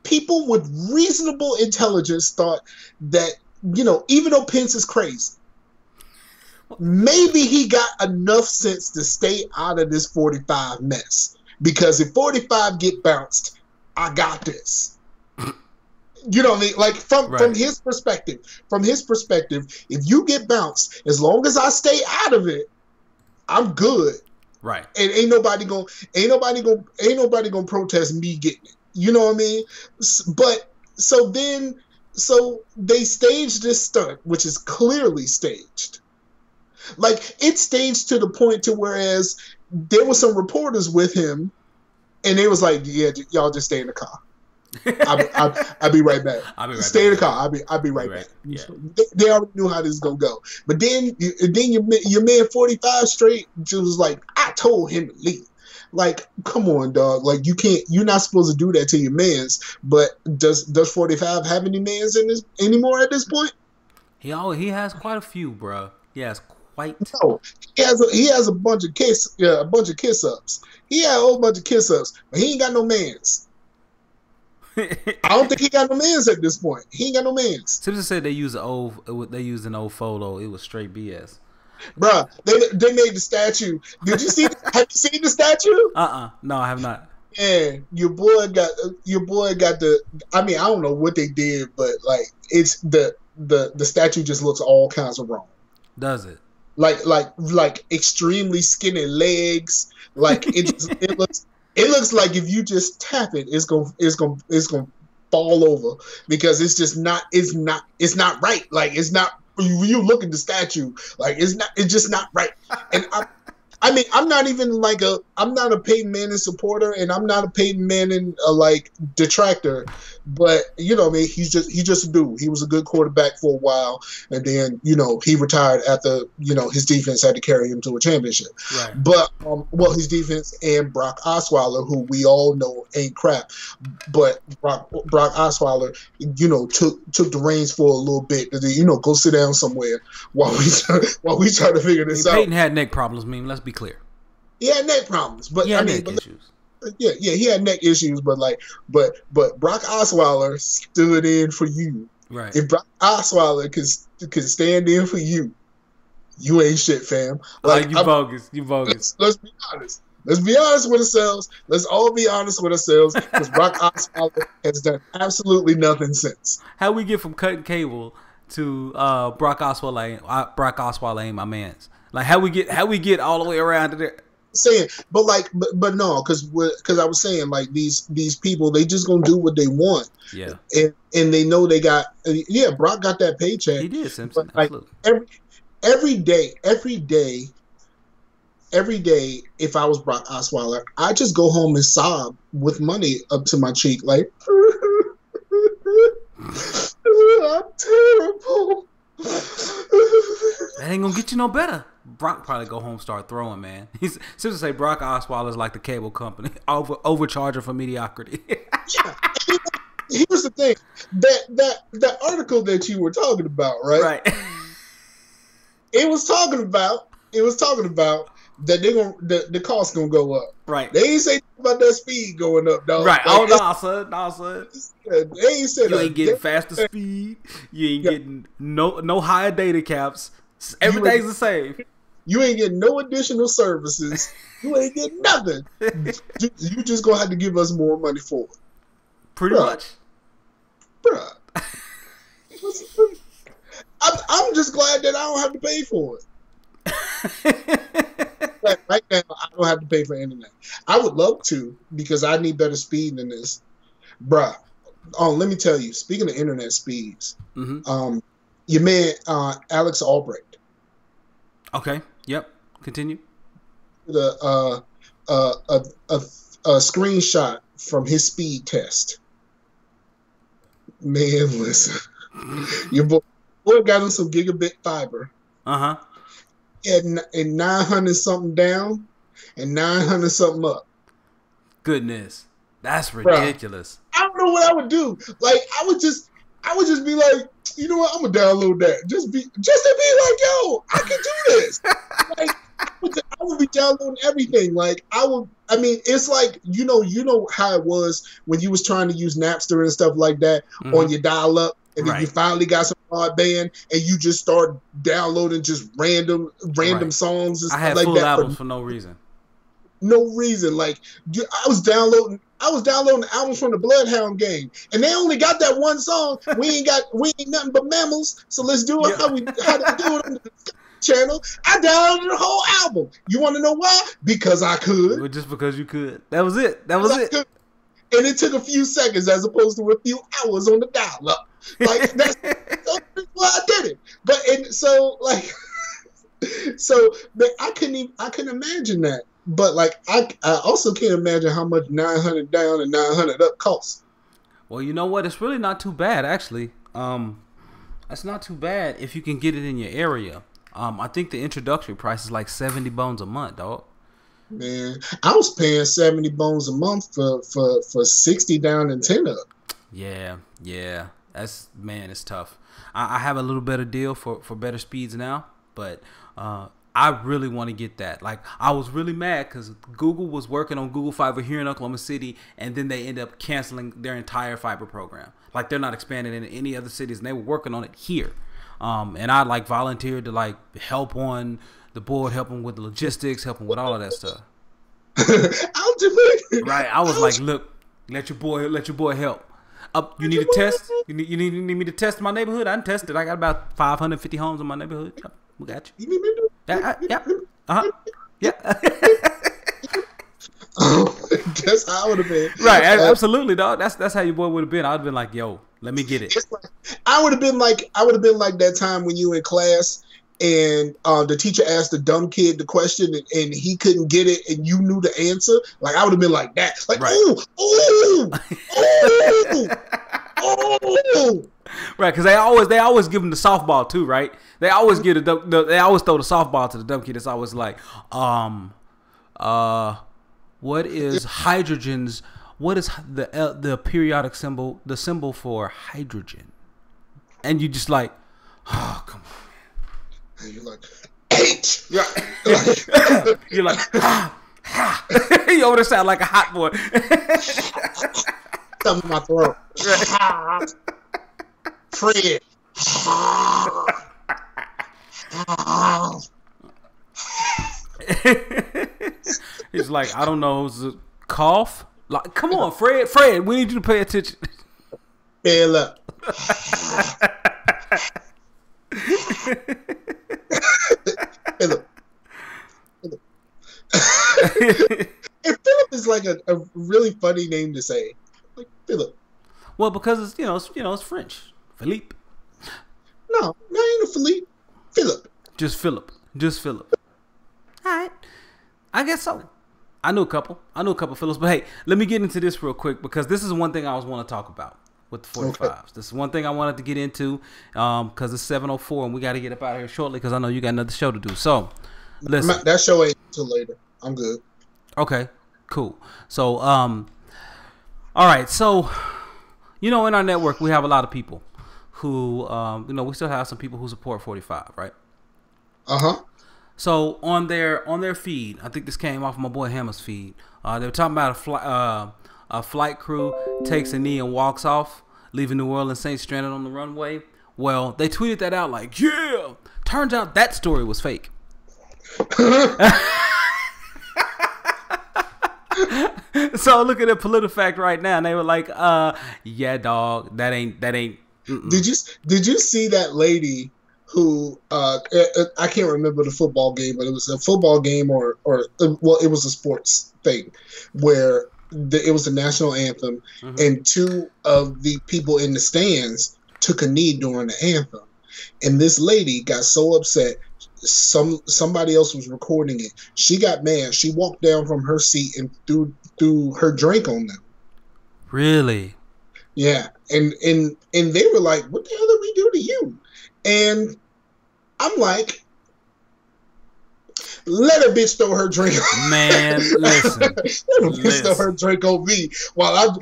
people with reasonable intelligence thought that, even though Pence is crazy, maybe he got enough sense to stay out of this 45 mess. Because if 45 get bounced, I got this. You know what I mean? From his perspective, if you get bounced, as long as I stay out of it, I'm good. Right. And ain't nobody gonna protest me getting it. You know what I mean? But so they staged this stunt, which is clearly staged. It's staged to the point to whereas there were some reporters with him, and they was like, "Yeah, y'all just stay in the car. I'll be right back. Stay in the car. I'll be right back." Yeah. They already knew how this is gonna go. But then your man 45 straight just was like, "I told him to leave." Come on, dog. You're not supposed to do that to your mans. But does 45 have any mans anymore at this point? He has quite a few, bro. He has quite. No, he has a bunch of kiss ups. He had a whole bunch of kiss ups, but he ain't got no mans. I don't think he got no mans at this point. He ain't got no mans. Simpson said they used an old photo. It was straight BS. Bruh, they made the statue. Did you see? Have you seen the statue? No, I have not. Yeah, your boy got the. I don't know what they did, but it's the statue just looks all kinds of wrong. Does it? Like extremely skinny legs. It looks like if you just tap it, it's gonna fall over because it's just not right. It's not. You look at the statue, it's just not right. And I mean, I'm not a Peyton Manning supporter, and I'm not a Peyton Manning like detractor. But you know, what I mean, he's just a dude. He was a good quarterback for a while, and then he retired after his defense had to carry him to a championship. Right. But his defense and Brock Osweiler, who we all know ain't crap, but Brock Osweiler, took the reins for a little bit. Go sit down somewhere while we try to figure this out. Peyton had neck problems. Let's be clear. He had neck problems, but neck issues. Yeah, he had neck issues, but Brock Osweiler stood in for you. Right. If Brock Osweiler can stand in for you, you ain't shit, fam. You bogus. Let's be honest. Let's be honest with ourselves. Let's all be honest with ourselves, because Brock Osweiler has done absolutely nothing since. How we get from cutting cable to Brock Osweiler ain't my man's. Like how we get all the way around to there. Saying, but no, because I was saying, like, these people, they just gonna do what they want. Yeah. And they know they got Brock got that paycheck. He did, Simpson. But, like, absolutely. every day, if I was Brock Osweiler, I just go home and sob with money up to my cheek, like I'm terrible. That ain't gonna get you no better. Brock probably go home, start throwing, man. He's Simpson say Brock Osweiler is like the cable company, overcharging for mediocrity. Yeah. Here's the thing, that article that you were talking about, right? Right. It was talking about that the cost gonna go up. Right. They ain't say about that speed going up, dog. Right. Like, nah, son. They ain't said you ain't getting faster speed. You ain't getting no higher data caps. Everything's the same. You ain't getting no additional services. You ain't getting nothing. You just gonna have to give us more money for it. Pretty much. Bruh. I'm just glad that I don't have to pay for it. Like, right now, I don't have to pay for internet. I would love to, because I need better speed than this. Bruh. Let me tell you, speaking of internet speeds, your man, Alex Albrecht. Okay. Yep. Continue. A screenshot from his speed test. Man, listen. Your boy got him some gigabit fiber. Uh-huh. And 900 something down and 900 something up. Goodness. That's ridiculous. Bruh, I don't know what I would do. Like, I would just be like, you know what? I'm gonna download that. Just to be like, yo, I can do this. Like, I would be downloading everything. Like, it's like, you know how it was when you was trying to use Napster and stuff like that on your dial-up, and then you finally got some broadband, and you just start downloading just random songs and stuff like that. I had full albums for no reason. No reason. Like, I was downloading albums from the Bloodhound game, and they only got that one song. We ain't nothing but mammals, so let's do it how they do it on the channel. I downloaded the whole album. You want to know why? Because I could. Just because you could. That was it. And it took a few seconds as opposed to a few hours on the dial-up. Like, that's why I did it. But I couldn't imagine that. But like, I also can't imagine how much 900 down and 900 up costs. Well, you know what? It's really not too bad, actually. That's not too bad if you can get it in your area. I think the introductory price is like 70 bones a month, dog. Man, I was paying 70 bones a month for 60 down and 10 up. Yeah. It's tough. I have a little better deal for better speeds now, but I really want to get that. Like, I was really mad because Google was working on Google Fiber here in Oklahoma City, and then they end up canceling their entire fiber program. Like, they're not expanding in any other cities, and they were working on it here. And I like volunteered to like help on the board, helping with the logistics, helping with all of that stuff. I'll do it. Right. I was like, look, let your boy help. You need a test? You need me to test my neighborhood? I done tested. I got about 550 homes in my neighborhood. We got you. You need me to do it? Yeah. That's how I would have been. Right, absolutely, dog. That's how your boy would have been. I'd have been like, yo, let me get it. I would have been like that time when you in class and the teacher asked the dumb kid the question, and he couldn't get it, and you knew the answer, like I would have been like that, like right. Oh, right, because they always give them the softball too, right? They always give they always throw the softball to the dumb kid. It's always like, what is hydrogen's? What is the periodic symbol? The symbol for hydrogen? And you just like, oh, come on. And you're like, H. You're like, ha, ha. You over there sound like a hot boy. Something in my throat. Right. Fred. He's like, I don't know, is it cough? Like, come on, Fred, we need you to pay attention. Fill up. Philip. And Philip is like a really funny name to say, like Philip. Well, because it's it's French. Philippe. No, not even Philippe. Philip. Just Philip. All right, I guess so. I knew a couple Philips, but hey, let me get into this real quick because this is one thing I always want to talk about with the 45s. Okay. This is one thing I wanted to get into because it's 7:04 and we got to get up out of here shortly because I know you got another show to do. So, listen. That show ain't until later. I'm good. Okay, cool. So, all right. So, in our network, we have a lot of people who, we still have some people who support 45, right? Uh-huh. So on their feed, I think this came off my boy Hammer's feed. They were talking about a flight crew takes a knee and walks off, leaving New Orleans Saints stranded on the runway. Well, they tweeted that out like, yeah. Turns out that story was fake. So look at the PolitiFact right now, and they were like, yeah, dog, that ain't. Mm-mm. Did you see that lady who I can't remember the football game, but it was a football game or it was a sports thing where it was the national anthem, mm-hmm. and two of the people in the stands took a knee during the anthem, and this lady got so upset. Somebody else was recording it. She got mad. She walked down from her seat and threw her drink on them. Really? Yeah, and they were like, "What the hell did we do to you?" And I'm like, let a bitch throw her drink. Man, listen. Let a bitch throw her drink on me while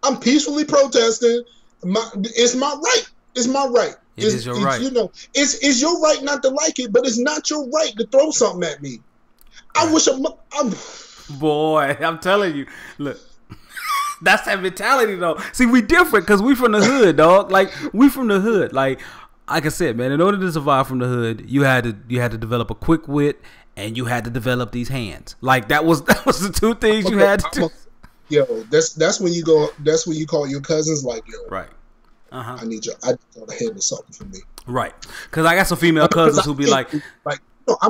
I'm peacefully protesting. It's my right. It's my right. It's your right. It's your right not to like it, but it's not your right to throw something at me. I wish I'm. Boy, I'm telling you, look. That's that mentality, though. See, we different because we from the hood, dog. Like we from the hood. Like I said, man. In order to survive from the hood, you had to develop a quick wit and you had to develop these hands. Like that was the two things you had to do. Yo, that's when you go. That's when you call your cousins. Like, yo, right. I need y'all to handle something for me. Right. Because I got some female cousins who be like. I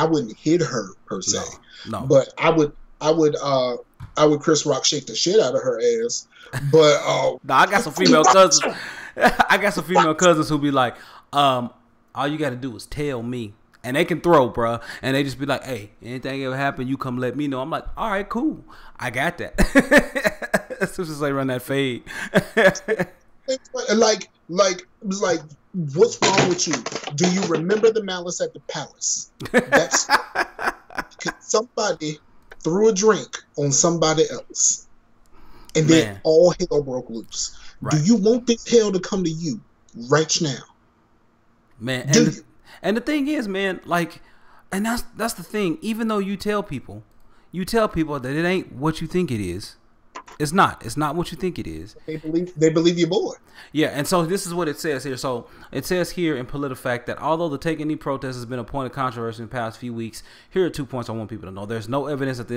wouldn't hit her per se. No. But I would Chris Rock shake the shit out of her ass. But no, I got some female cousins. I got some female cousins who be like, all you got to do is tell me. And they can throw, bruh. And they just be like, hey, anything ever happen, you come let me know. I'm like, all right, cool. I got that. As soon as they run that fade. Like, it's like, what's wrong with you? Do you remember the Malice at the Palace? That's somebody threw a drink on somebody else, and then all hell broke loose. Right. Do you want this hell to come to you right now? Man, and the thing is, man, like, and that's the thing. Even though you tell people that it ain't what you think it is. It's not what you think it is. They believe your boy. Yeah, and so this is what it says here. So it says here in PolitiFact that although the Take a Knee protest has been a point of controversy in the past few weeks, here are 2 points I want people to know. There's no evidence that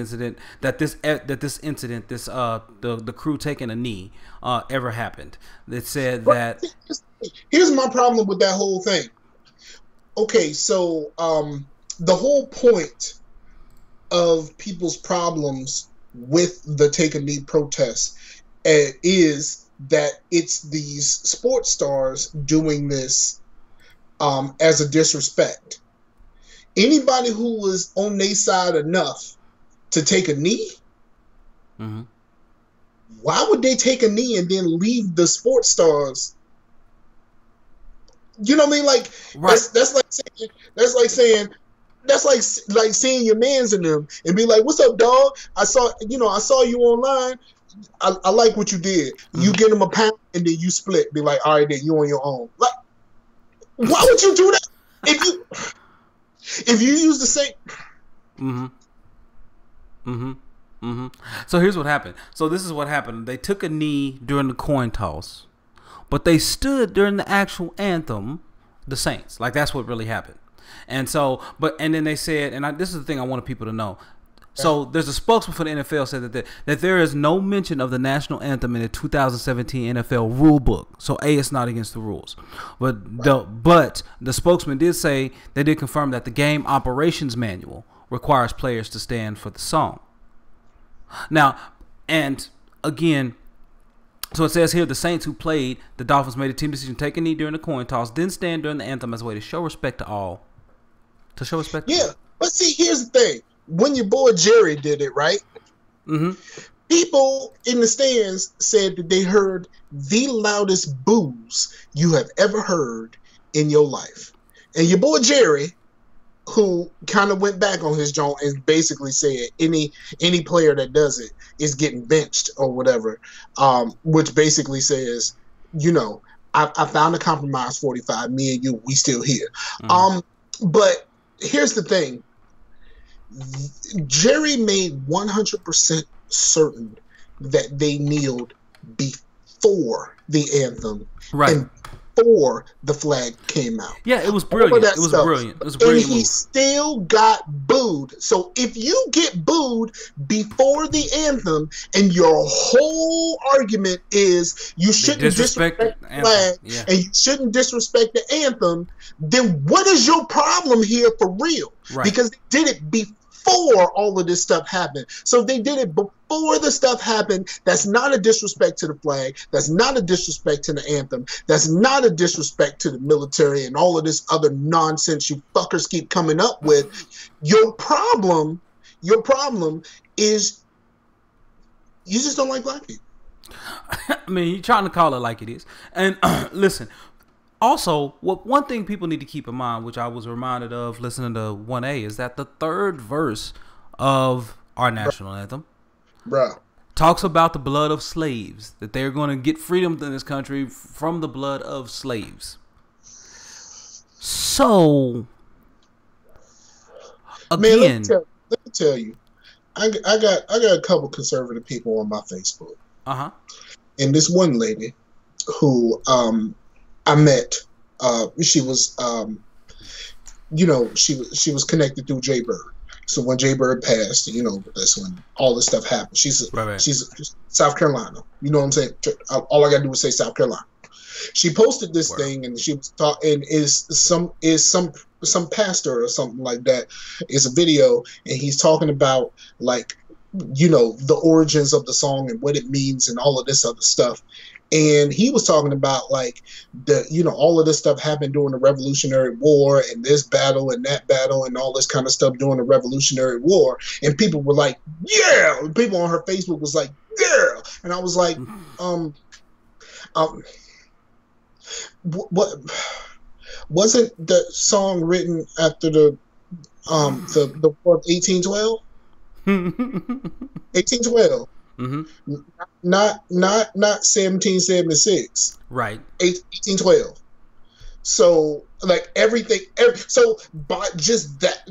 the crew taking a knee ever happened. It said that. Here's my problem with that whole thing. Okay, so the whole point of people's problems with the Take a Knee protest is that it's these sports stars doing this as a disrespect. Anybody who was on their side enough to take a knee, why would they take a knee and then leave the sports stars? You know what I mean? Like that's like seeing your mans in them and be like, "What's up, dog? I saw you online. I like what you did. You get them a pound and then you split. Be like, all right, then you on your own. Like, why would you do that if you use the same? So here's what happened. So this is what happened. They took a knee during the coin toss, but they stood during the actual anthem, the Saints. Like, that's what really happened. And so, and then they said, and this is the thing I wanted people to know. So there's a spokesman for the NFL said that there is no mention of the national anthem in the 2017 NFL rule book. So it's not against the rules. But the spokesman did say, they did confirm that the game operations manual requires players to stand for the song. Now, and again, so it says here, the Saints who played the Dolphins made a team decision to take a knee during the coin toss, then stand during the anthem as a way to show respect to all. To show respect to all. But see, here's the thing. When your boy Jerry did it, right? People in the stands said that they heard the loudest boos you have ever heard in your life. And your boy Jerry, who kind of went back on his joint and basically said any player that does it is getting benched or whatever, which basically says, I found a compromise, 45, me and you, we still here. But here's the thing. Jerry made 100% certain that they kneeled before the anthem, and before the flag came out. Yeah, it was brilliant. It was brilliant. It was a brilliant and he still got booed. So if you get booed before the anthem, and your whole argument is you shouldn't disrespect the flag and you shouldn't disrespect the anthem, then what is your problem here for real? Because they did it before all of this stuff happened. So if they did it before the stuff happened, that's not a disrespect to the flag. That's not a disrespect to the anthem. That's not a disrespect to the military and all of this other nonsense you fuckers keep coming up with. Your problem is you just don't like black people. I mean, you're trying to call it like it is. And listen, also, one thing people need to keep in mind, which I was reminded of listening to 1A, is that the third verse of our national anthem talks about the blood of slaves, that they're going to get freedom in this country from the blood of slaves. So, again, man, let me tell you, I got a couple conservative people on my Facebook. And this one lady who I met, she was she was connected through Jay Bird. So when Jay Bird passed, that's when all this stuff happened. She's South Carolina. You know what I'm saying? All I gotta do is say South Carolina. She posted this thing, and she was talking. Is some pastor or something like that. It's a video, and he's talking about the origins of the song and what it means and all of this other stuff. And he was talking about all of this stuff happened during the Revolutionary War and this battle and that battle and all this kind of stuff during the Revolutionary War. And people were like, yeah. And people on her Facebook was like, yeah. And I was like, what wasn't the song written after the war of 1812? 1812. Not 1776. Right. 1812. So everything. So by just that,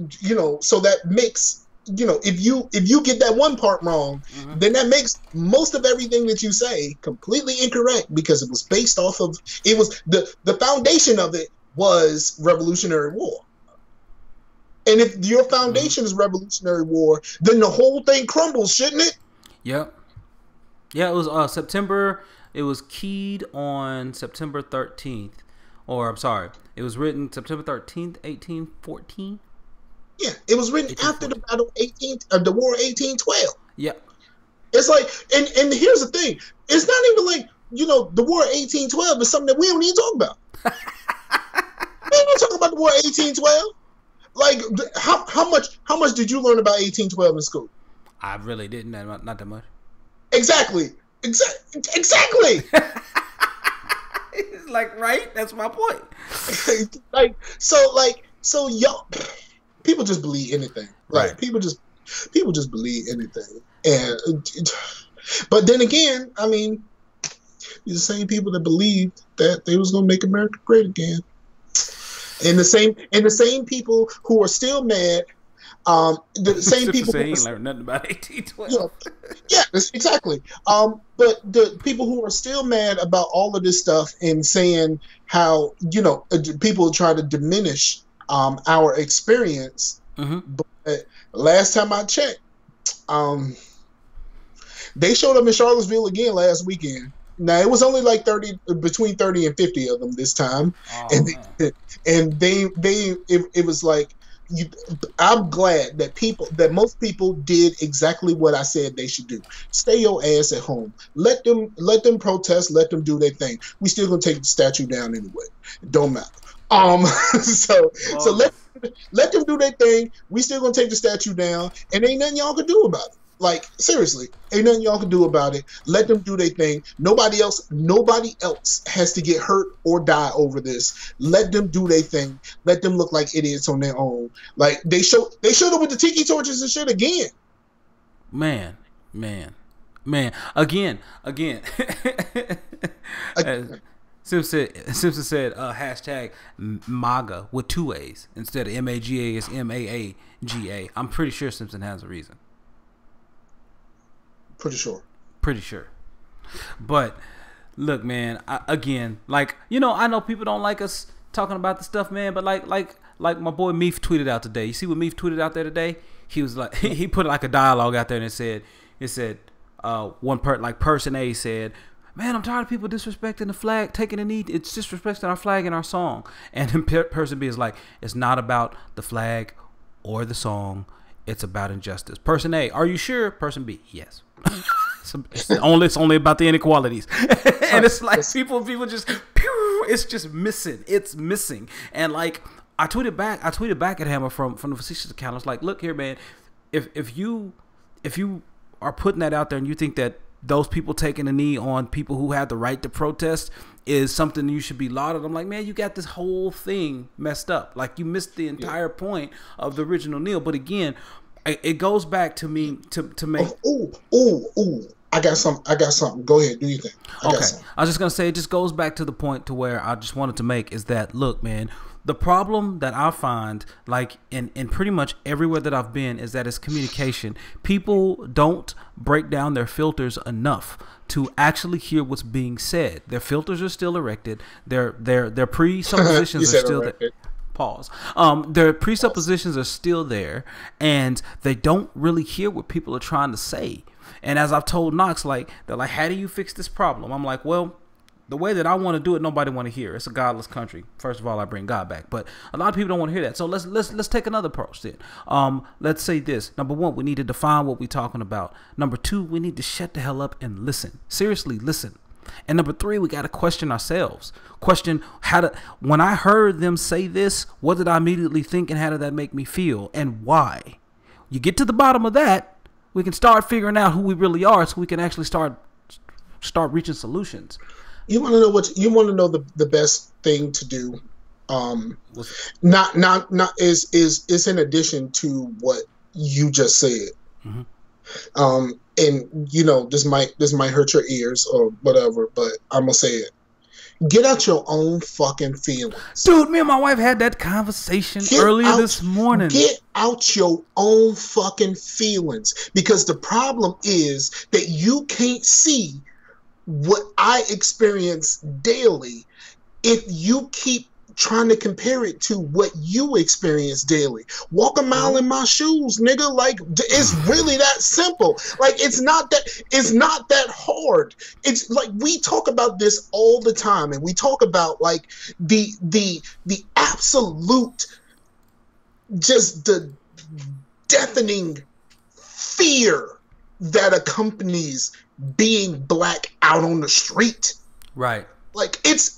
so that makes if you get that one part wrong, then that makes most of everything that you say completely incorrect, because it was based off of the foundation of it was Revolutionary War. And if your foundation is Revolutionary War, then the whole thing crumbles, shouldn't it? Yep. Yeah, it was September. It was keyed on September 13th. Or, I'm sorry, it was written September 13th, 1814. Yeah, it was written after the battle the War of 1812. Yeah. It's like, and here's the thing. It's not even like the War of 1812 is something that we don't even talk about. We don't talk about the War of 1812. Like, how much did you learn about 1812 in school? I really didn't. Not that much. Exactly. Like, right? That's my point. So y'all, people just believe anything. Like, right. people just believe anything. And but then again, I mean, these are the same people that believed that they was gonna make America great again. And the same people who are still mad. The same people who ain't learned nothing about 1812. Yeah, exactly. But the people who are still mad about all of this stuff and saying how people try to diminish our experience. Mm-hmm. But last time I checked, they showed up in Charlottesville again last weekend. Now it was only like between 30 and 50 of them this time, and it was like. I'm glad that most people did exactly what I said they should do. Stay your ass at home. Let them protest. Let them do their thing. We still gonna take the statue down anyway. It don't matter. So let them do their thing. We still gonna take the statue down, and ain't nothing y'all can do about it. Like, seriously, ain't nothing y'all can do about it. Let them do their thing. Nobody else has to get hurt or die over this. Let them do their thing. Let them look like idiots on their own. Like, they showed up with the tiki torches and shit again. Man. Again. Simpson said hashtag MAGA with 2 A's instead of MAGA is MAAGA. I'm pretty sure Simpson has a reason. Pretty sure. But look, man, I know people don't like us talking about the stuff, man, but like my boy Meef tweeted out today. You see what Meef tweeted out there today? He was like, he put like a dialogue out there, and it said person A said, man, I'm tired of people disrespecting the flag, taking a knee. It's disrespecting our flag and our song. And then person B is like, it's not about the flag or the song. It's about injustice. Person A, are you sure? Person B, yes. It's only about the inequalities. And it's like people just, it's just missing. It's missing. And like, I tweeted back at Hammer from the Facetious account. I was like, look here, man, if you are putting that out there and you think that those people taking a knee on people who have the right to protest is something you should be lauded, I'm like, man, you got this whole thing messed up. Like, you missed the entire point of the original kneel. But again, it goes back to me to make. I got something. Go ahead, do your thing. I was just gonna say, it just goes back to the point to where I just wanted to make is that, look, man, the problem that I find, like in pretty much everywhere that I've been, is that it's communication. People don't break down their filters enough to actually hear what's being said. Their filters are still erected. Their presuppositions are still there. Pause. Their presuppositions are still there, and they don't really hear what people are trying to say. And as I've told Knox, like, they're like, how do you fix this problem? I'm like, well, the way that I want to do it, nobody want to hear. It's a godless country. First of all, I bring God back, but a lot of people don't want to hear that. So let's take another approach then. Let's say this. Number one, we need to define what we're talking about. Number two, we need to shut the hell up and listen. Seriously, listen. And number three, we got to question ourselves. Question when I heard them say this, what did I immediately think, and how did that make me feel, and why? You get to the bottom of that, we can start figuring out who we really are, so we can actually start reaching solutions. You want to know the best thing to do. Not is in addition to what you just said. Mm-hmm. And this might hurt your ears or whatever, but I'm gonna say it. Get out your own fucking feelings. Dude, me and my wife had that conversation earlier this morning. Get out your own fucking feelings, because the problem is that you can't see what I experience daily if you keep trying to compare it to what you experience daily. Walk a mile in my shoes, nigga. Like, it's really that simple. Like, it's not that hard. It's like, we talk about this all the time, and we talk about like the absolute, just the deafening fear that accompanies being black out on the street. Right. Like it's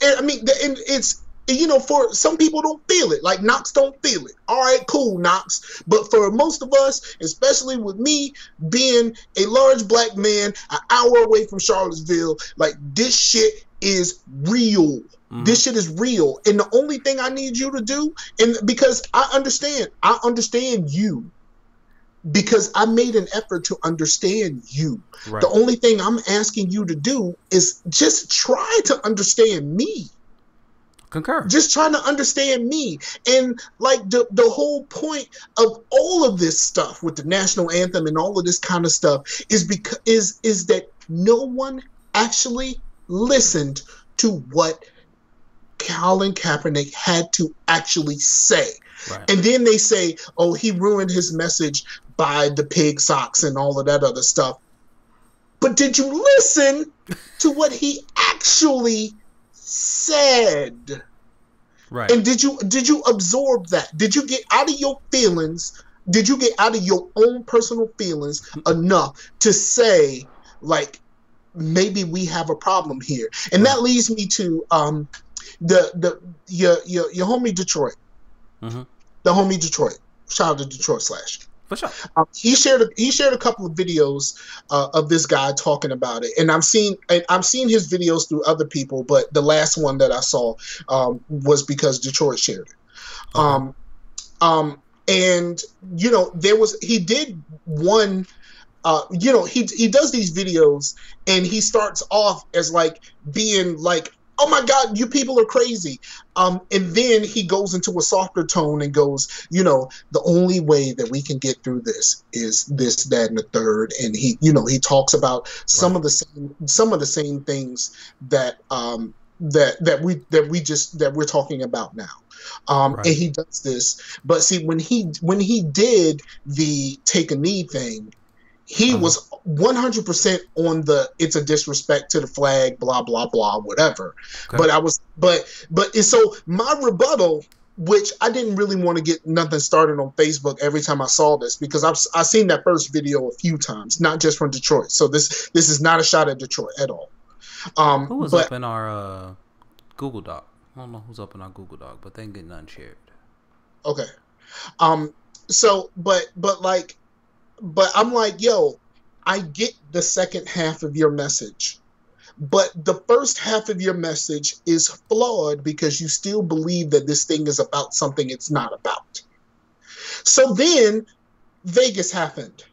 for some people don't feel it. Like Knox don't feel it. All right, cool, Knox. But for most of us, especially with me being a large black man an hour away from Charlottesville, like this shit is real. Mm-hmm. This shit is real. And the only thing I need you to do, and because I understand you. Because I made an effort to understand you. Right. The only thing I'm asking you to do is just try to understand me. Concur. Just trying to understand me. And like the whole point of all of this stuff with the national anthem and all of this kind of stuff is because is that no one actually listened to what Colin Kaepernick had to actually say. Right. And then they say, oh, he ruined his message by the pig socks and all of that other stuff. But did you listen to what he actually said? Right. And did you absorb that? Did you get out of your feelings? Did you get out of your own personal feelings enough to say, like, maybe we have a problem here? And that leads me to your homie Detroit. Mm-hmm. The homie Detroit. Shout out to Detroit Slash. For sure. He shared a couple of videos of this guy talking about it, and I've seen his videos through other people, but the last one that I saw was because Detroit shared it. Okay. And he did one. He does these videos, and he starts off as like being like, oh my God, you people are crazy. And then he goes into a softer tone and goes, the only way that we can get through this is this, that, and the third. And he talks about some of the same things that we're talking about now. And he does this. But see, when he did the take a knee thing, he was 100% on the it's a disrespect to the flag, blah blah blah, whatever. Okay. But so my rebuttal, which I didn't really want to get nothing started on Facebook every time I saw this, because I've seen that first video a few times, not just from Detroit. So this is not a shot at Detroit at all. Who was up in our Google Doc? I don't know who's up in our Google Doc, but they ain't getting none shared. Okay. But I'm like, yo, I get the second half of your message, but the first half of your message is flawed because you still believe that this thing is about something it's not about. So then Vegas happened.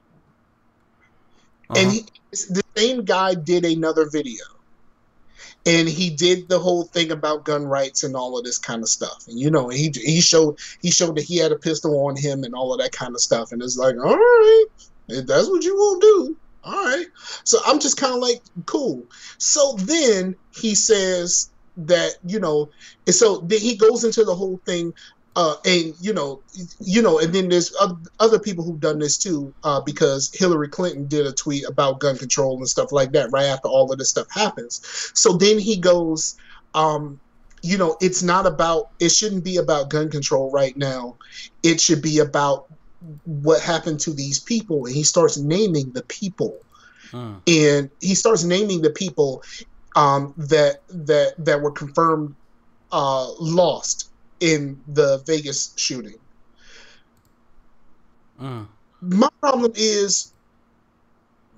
And the same guy did another video. And he did the whole thing about gun rights and all of this kind of stuff. And he showed that he had a pistol on him and all of that kind of stuff. And it's like, all right, if that's what you want to do, all right. So I'm just kind of like, cool. So then he says that, and so then he goes into the whole thing. And then there's other people who've done this too, because Hillary Clinton did a tweet about gun control and stuff like that right after all of this stuff happens. So then he goes, it shouldn't be about gun control right now. It should be about what happened to these people. And he starts naming the people, and he starts naming the people that were confirmed lost in the Vegas shooting. My problem is,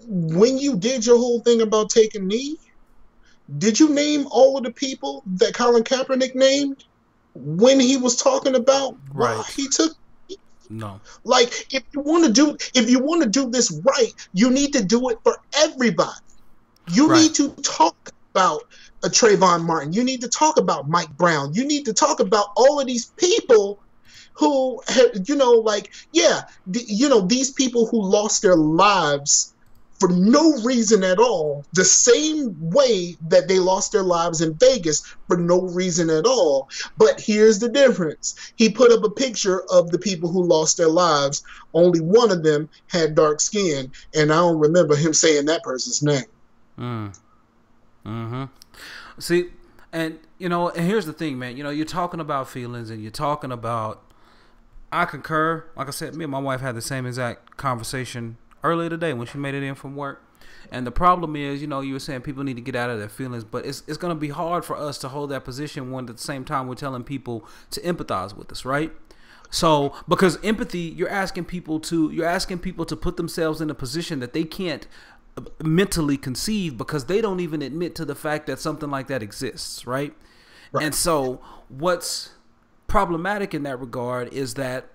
when you did your whole thing about taking a knee, did you name all of the people that Colin Kaepernick named when he was talking about why he took? No. Like, if you want to do this right, you need to do it for everybody. You need to talk about Trayvon Martin. You need to talk about Mike Brown. You need to talk about all of these people who, these people who lost their lives for no reason at all, the same way that they lost their lives in Vegas for no reason at all. But here's the difference. He put up a picture of the people who lost their lives. Only one of them had dark skin, and I don't remember him saying that person's name. See, and here's the thing, man. You're talking about feelings, and you're talking about. I concur. Like I said, me and my wife had the same exact conversation earlier today when she made it in from work. And the problem is, you know, you were saying people need to get out of their feelings, but it's going to be hard for us to hold that position when at the same time we're telling people to empathize with us, right? So, because empathy, you're asking people to put themselves in a position that they can't mentally conceive because they don't even admit to the fact that something like that exists, right? And so what's problematic in that regard is that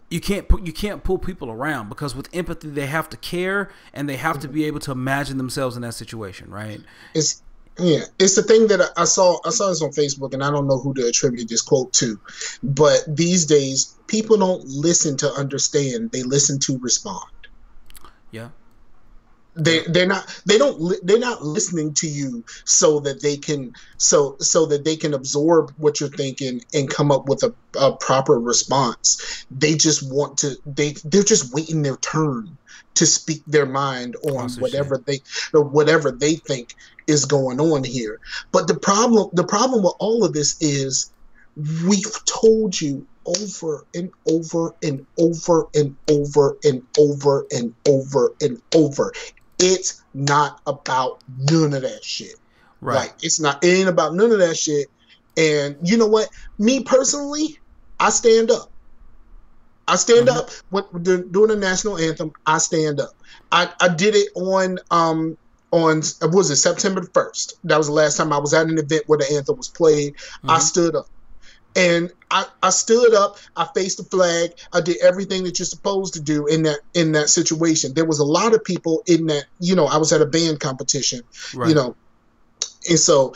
you can't pull people around, because with empathy they have to care and they have to be able to imagine themselves in that situation, right? It's the thing that I saw this on Facebook, and I don't know who to attribute this quote to, but these days people don't listen to understand, they listen to respond. Yeah. They're not listening to you so that they can absorb what you're thinking and come up with a proper response. They just want to they're just waiting their turn to speak their mind on whatever they think is going on here. But the problem with all of this is we've told you over and over and over and over and over and over and over. It's not about none of that shit. Right. Like, it ain't about none of that shit. And you know what? Me personally, I stand up. I stand up when doing the national anthem. I stand up. I did it on what was it, September 1st. That was the last time I was at an event where the anthem was played. I stood up. And I stood up, I faced the flag, I did everything that you're supposed to do in that situation. There was a lot of people in that, you know, I was at a band competition, you know, and so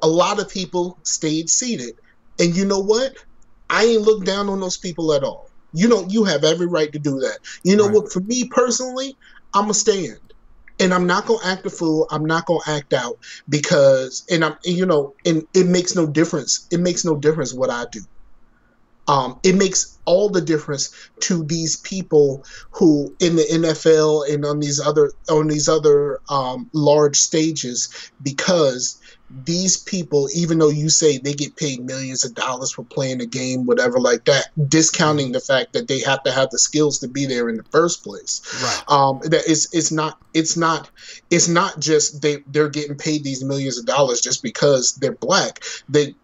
a lot of people stayed seated. And you know what? I ain't looked down on those people at all. You know, you have every right to do that. You know what? For me personally, I'm going to stand. And I'm not going to act a fool. I'm not going to act out because, and it makes no difference. It makes no difference what I do. It makes all the difference to these people who in the NFL and on these other large stages, because these people, even though you say they get paid millions of dollars for playing a game, whatever like that, discounting the fact that they have to have the skills to be there in the first place. Right. That it's not just they're getting paid these millions of dollars just because they're black. They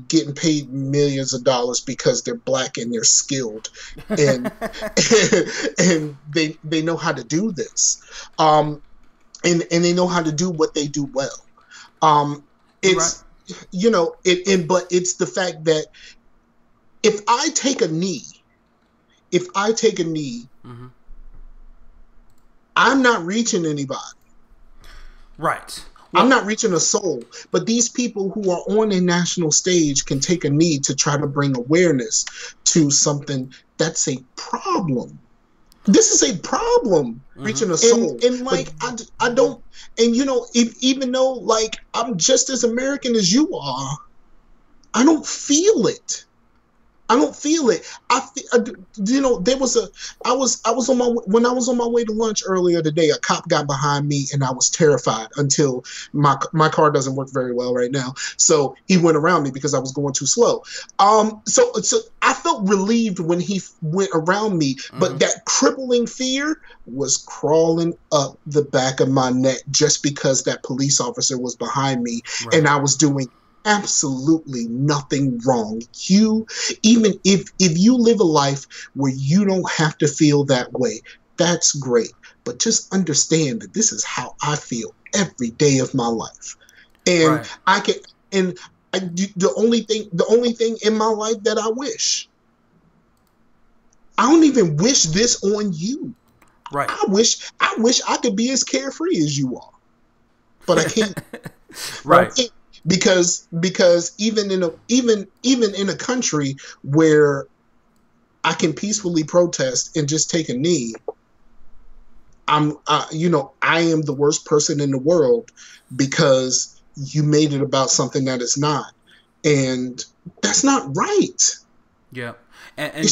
getting paid millions of dollars because they're black and they're skilled and and they know how to do this. And they know how to do what they do well. It's you know, but it's the fact that if I take a knee, I'm not reaching anybody. Right. Well, I'm not reaching a soul, but these people who are on a national stage can take a knee to try to bring awareness to something that's a problem. This is a problem, reaching a soul. And like, I don't, and you know, even though like I'm just as American as you are, I don't feel it. I don't feel it. You know, I was on my way to lunch earlier today, a cop got behind me and I was terrified until my car doesn't work very well right now. So he went around me because I was going too slow. So I felt relieved when he went around me, but that crippling fear was crawling up the back of my neck just because that police officer was behind me and I was doing absolutely nothing wrong. Even if you live a life where you don't have to feel that way, that's great. But just understand that this is how I feel every day of my life. And the only thing in my life that I don't even wish this on you. Right. I wish I could be as carefree as you are. But I can't. Right. Because even in a country where I can peacefully protest and just take a knee, I am the worst person in the world because you made it about something that it's not, and that's not right. Yeah, and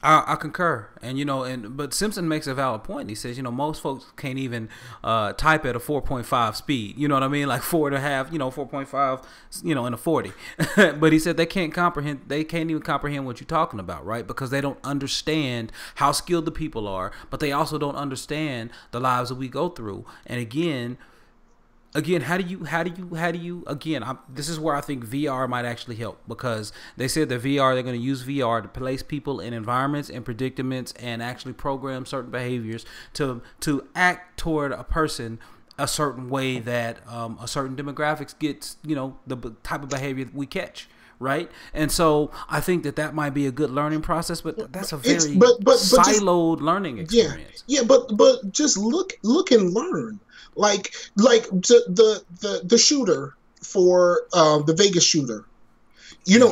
I concur, and but Simpson makes a valid point. He says, most folks can't even type at a 4.5 speed. You know what I mean? Like 4.5, 4.5, in a 40. But he said they can't comprehend. They can't even comprehend what you're talking about, right? Because they don't understand how skilled the people are, but they also don't understand the lives that we go through. And again, how do you this is where I think VR might actually help, because they said that they're going to use VR to place people in environments and predicaments and actually program certain behaviors to act toward a person a certain way that a certain demographics gets, the type of behavior we catch. Right. And so I think that might be a good learning process, but that's a very siloed learning experience. Yeah. But just look and learn. Like the shooter for the Vegas shooter,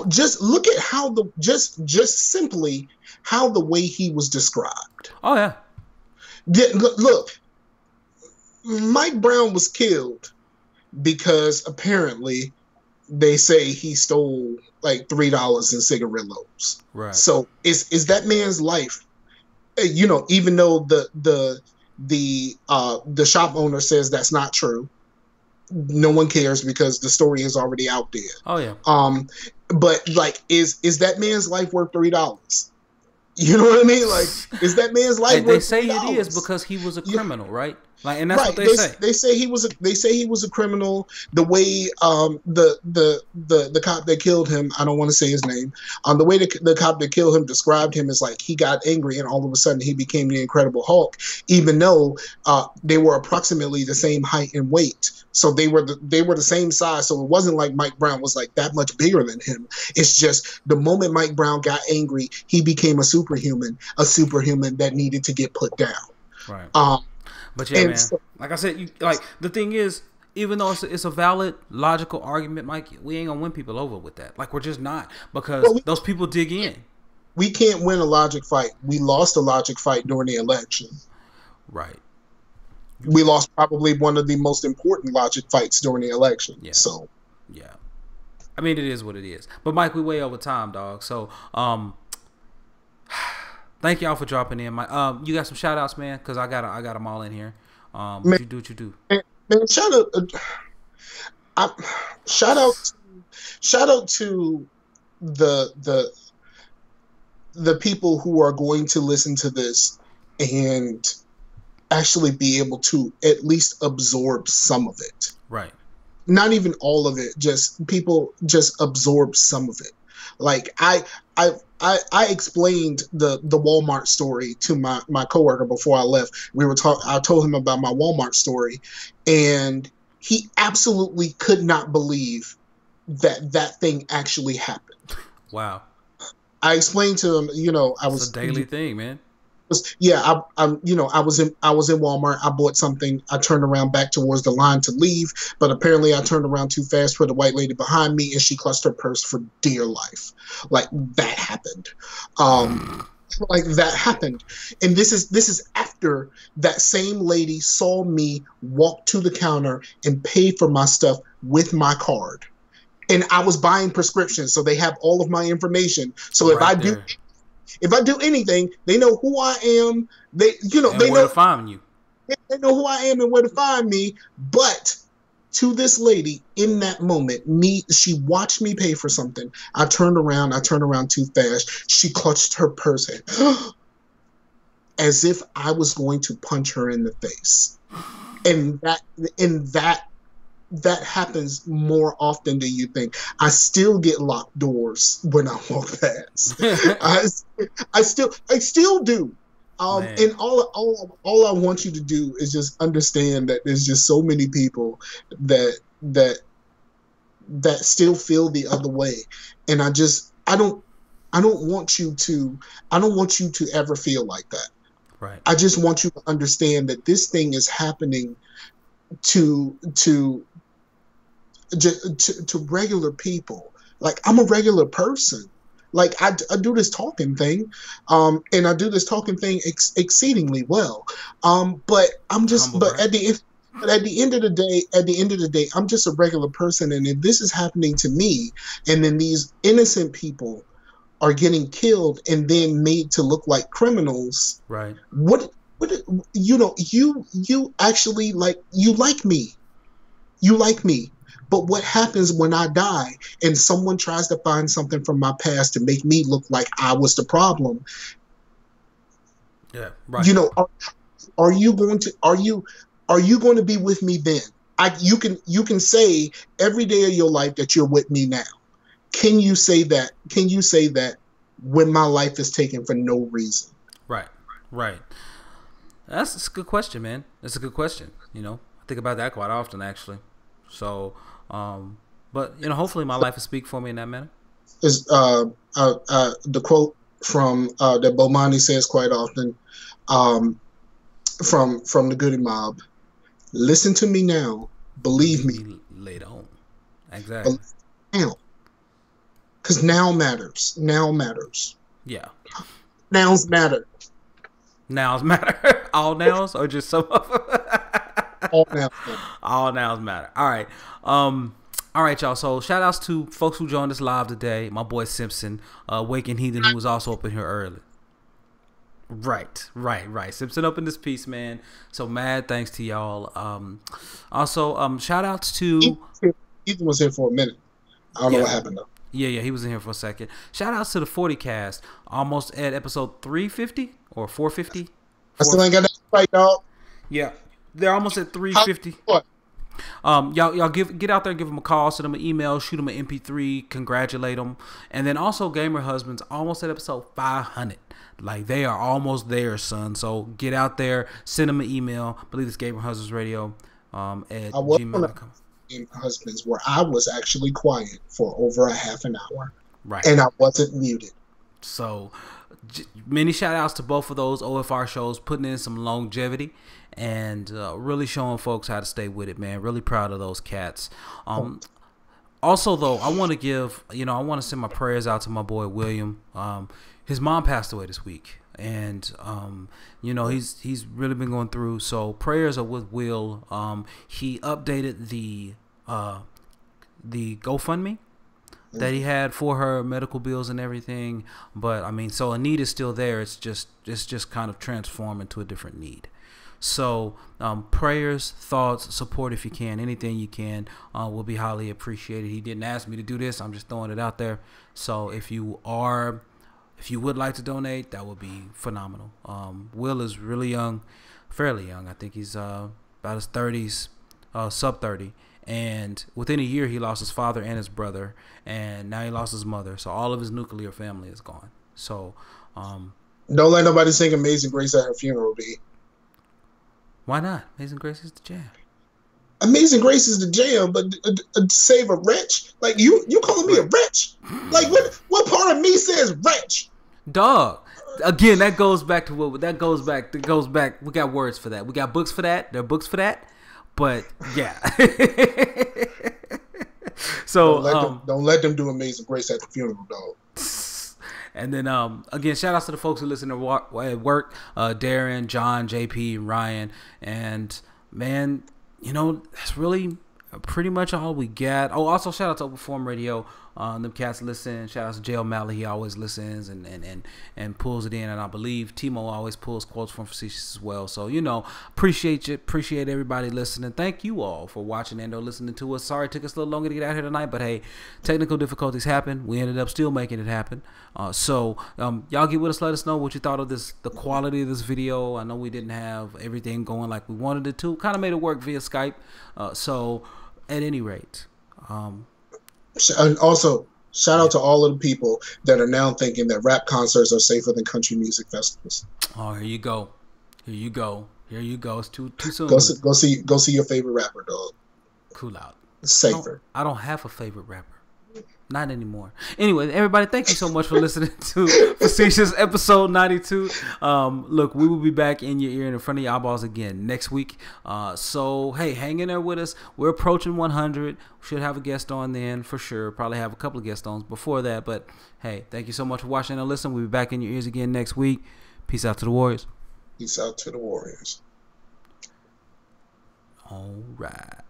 just look at how just simply how the way he was described. Oh yeah. Look, Mike Brown was killed because apparently they say he stole like $3 in cigarillos. Right. So is that man's life? Even though the shop owner says that's not true, no one cares because the story is already out there. Oh yeah. But like, is that man's life worth $3? You know what I mean? Like, is that man's life worth $3? They say it is because he was a criminal, right? Like, and that's right. What they say. They say he was a criminal. The way the cop that killed him, I don't want to say his name. The way the cop that killed him described him as like he got angry and all of a sudden he became the Incredible Hulk, even though they were approximately the same height and weight. So they were the same size. So it wasn't like Mike Brown was like that much bigger than him. It's just the moment Mike Brown got angry, he became a superhuman that needed to get put down. Right. But yeah, man. So, like I said, the thing is, even though it's a valid, logical argument, Mike, we ain't gonna win people over with that. Like, we're just not, because those people dig in. We can't win a logic fight. We lost a logic fight during the election. Right. We lost probably one of the most important logic fights during the election. Yeah. So. Yeah. I mean, it is what it is. But Mike, we way over time, dog. So, thank y'all for dropping in. You got some shout outs, man? Because I got them all in here. Man, you do. Man, shout out to the people who are going to listen to this and actually be able to at least absorb some of it. Right. Not even all of it. Just people just absorb some of it. Like I explained the Walmart story to my coworker before I left. I told him about my Walmart story, and he absolutely could not believe that thing actually happened. Wow. I explained to him, It's a daily thing, man. Yeah, I was in Walmart. I bought something. I turned around back towards the line to leave, but apparently I turned around too fast for the white lady behind me, and she clutched her purse for dear life. Like, that happened. And this is after that same lady saw me walk to the counter and pay for my stuff with my card, and I was buying prescriptions, so they have all of my information. So if I do anything, they know who I am. They know where to find you. They know who I am and where to find me. But to this lady, in that moment, she watched me pay for something. I turned around too fast. She clutched her purse as if I was going to punch her in the face. And that happens more often than you think. I still get locked doors when I walk past. I still do. And all I want you to do is just understand that there's just so many people that still feel the other way, and I don't want you to ever feel like that. Right. I just want you to understand that this thing is happening to regular people. Like, I'm a regular person. Like, I do this talking thing, and I do this talking thing exceedingly well. But I'm just, but at the end of the day, I'm just a regular person. And if this is happening to me, and then these innocent people are getting killed and then made to look like criminals. Right. What you actually you like me. You like me. But what happens when I die and someone tries to find something from my past to make me look like I was the problem? Yeah, right. Are you going to be with me then? You can say every day of your life that you're with me now. Can you say that? Can you say that when my life is taken for no reason? Right. That's a good question, man. That's a good question. I think about that quite often, actually. So, but hopefully my life will speak for me in that manner. Is the quote from that Bomani says quite often, from the Goody Mob: "Listen to me now, believe me later on." Exactly. Now, because now matters. Now matters. Yeah. Nows matter. Nows matter. All nows or just some of them? All nows matter. All nows matter. All right. All right, y'all. So shout outs to folks who joined us live today. My boy Simpson, Waking Heathen, who was also up in here early. Right. Simpson up in this piece, man. So mad thanks to y'all. Also, shout outs to Heathen was here for a minute. I don't know what happened though. Yeah, he was in here for a second. Shout outs to the 40 cast, almost at episode 350 or 450. I still ain't got that right, dog. Yeah, they're almost at 350. Y'all get out there, give them a call, send them an email, shoot them an MP3, congratulate them, and then also GamerHusbands almost at episode 500. Like they are almost there, son. So get out there, send them an email. I believe it's GamerHusbands Radio at gmail.com. Husbands where I was actually quiet for over a half an hour, right, and I wasn't muted. So many shout outs to both of those OFR shows, putting in some longevity and really showing folks how to stay with it, man. Really proud of those cats. Also though, I want to send my prayers out to my boy William. His mom passed away this week, and he's really been going through, so prayers are with Will. He updated the GoFundMe that he had for her medical bills and everything, but I mean, so a need is still there. It's just kind of transformed into a different need. So prayers, thoughts, support if you can, anything you can will be highly appreciated. He didn't ask me to do this, I'm just throwing it out there. So if you would like to donate, that would be phenomenal. Will is really young, fairly young. I think he's about his 30s, sub 30. And within a year, he lost his father and his brother. And now he lost his mother. So all of his nuclear family is gone. So don't let nobody sing Amazing Grace at her funeral, B. Why not? Amazing Grace is the jam. Amazing Grace is the jam, but save a wretch? Like you calling me a wretch? Like what part of me says wretch? Dog. Again, that goes back. We got words for that. We got books for that. There are books for that. But yeah. So don't let them do Amazing Grace at the funeral, dog. And then again, shout outs to the folks who listen to work, Darren, John, JP, Ryan, and man, that's really pretty much all we got. Oh, also shout out to Open Forum Radio. Them cats listen. Shout out to Jay O'Malley. He always listens and pulls it in. And I believe Timo always pulls quotes from Facetious as well. So, appreciate you. Appreciate everybody listening. Thank you all for watching and or listening to us. Sorry it took us a little longer to get out here tonight. But, hey, technical difficulties happen. We ended up still making it happen. So, y'all get with us. Let us know what you thought of the quality of this video. I know we didn't have everything going like we wanted it to. Kind of made it work via Skype. So, at any rate, and also, shout out to all of the people that are now thinking that rap concerts are safer than country music festivals. Oh, here you go. It's too soon. Go see your favorite rapper, dog. Cool out. It's safer. I don't have a favorite rapper. Not anymore. Anyway, everybody, thank you so much for listening to Facetious episode 92. Look, we will be back in your ear and in front of your eyeballs again next week. So, hey, hang in there with us. We're approaching 100. We should have a guest on then for sure. Probably have a couple of guest ons before that. But, hey, thank you so much for watching and listening. We'll be back in your ears again next week. Peace out to the Warriors. Peace out to the Warriors. All right.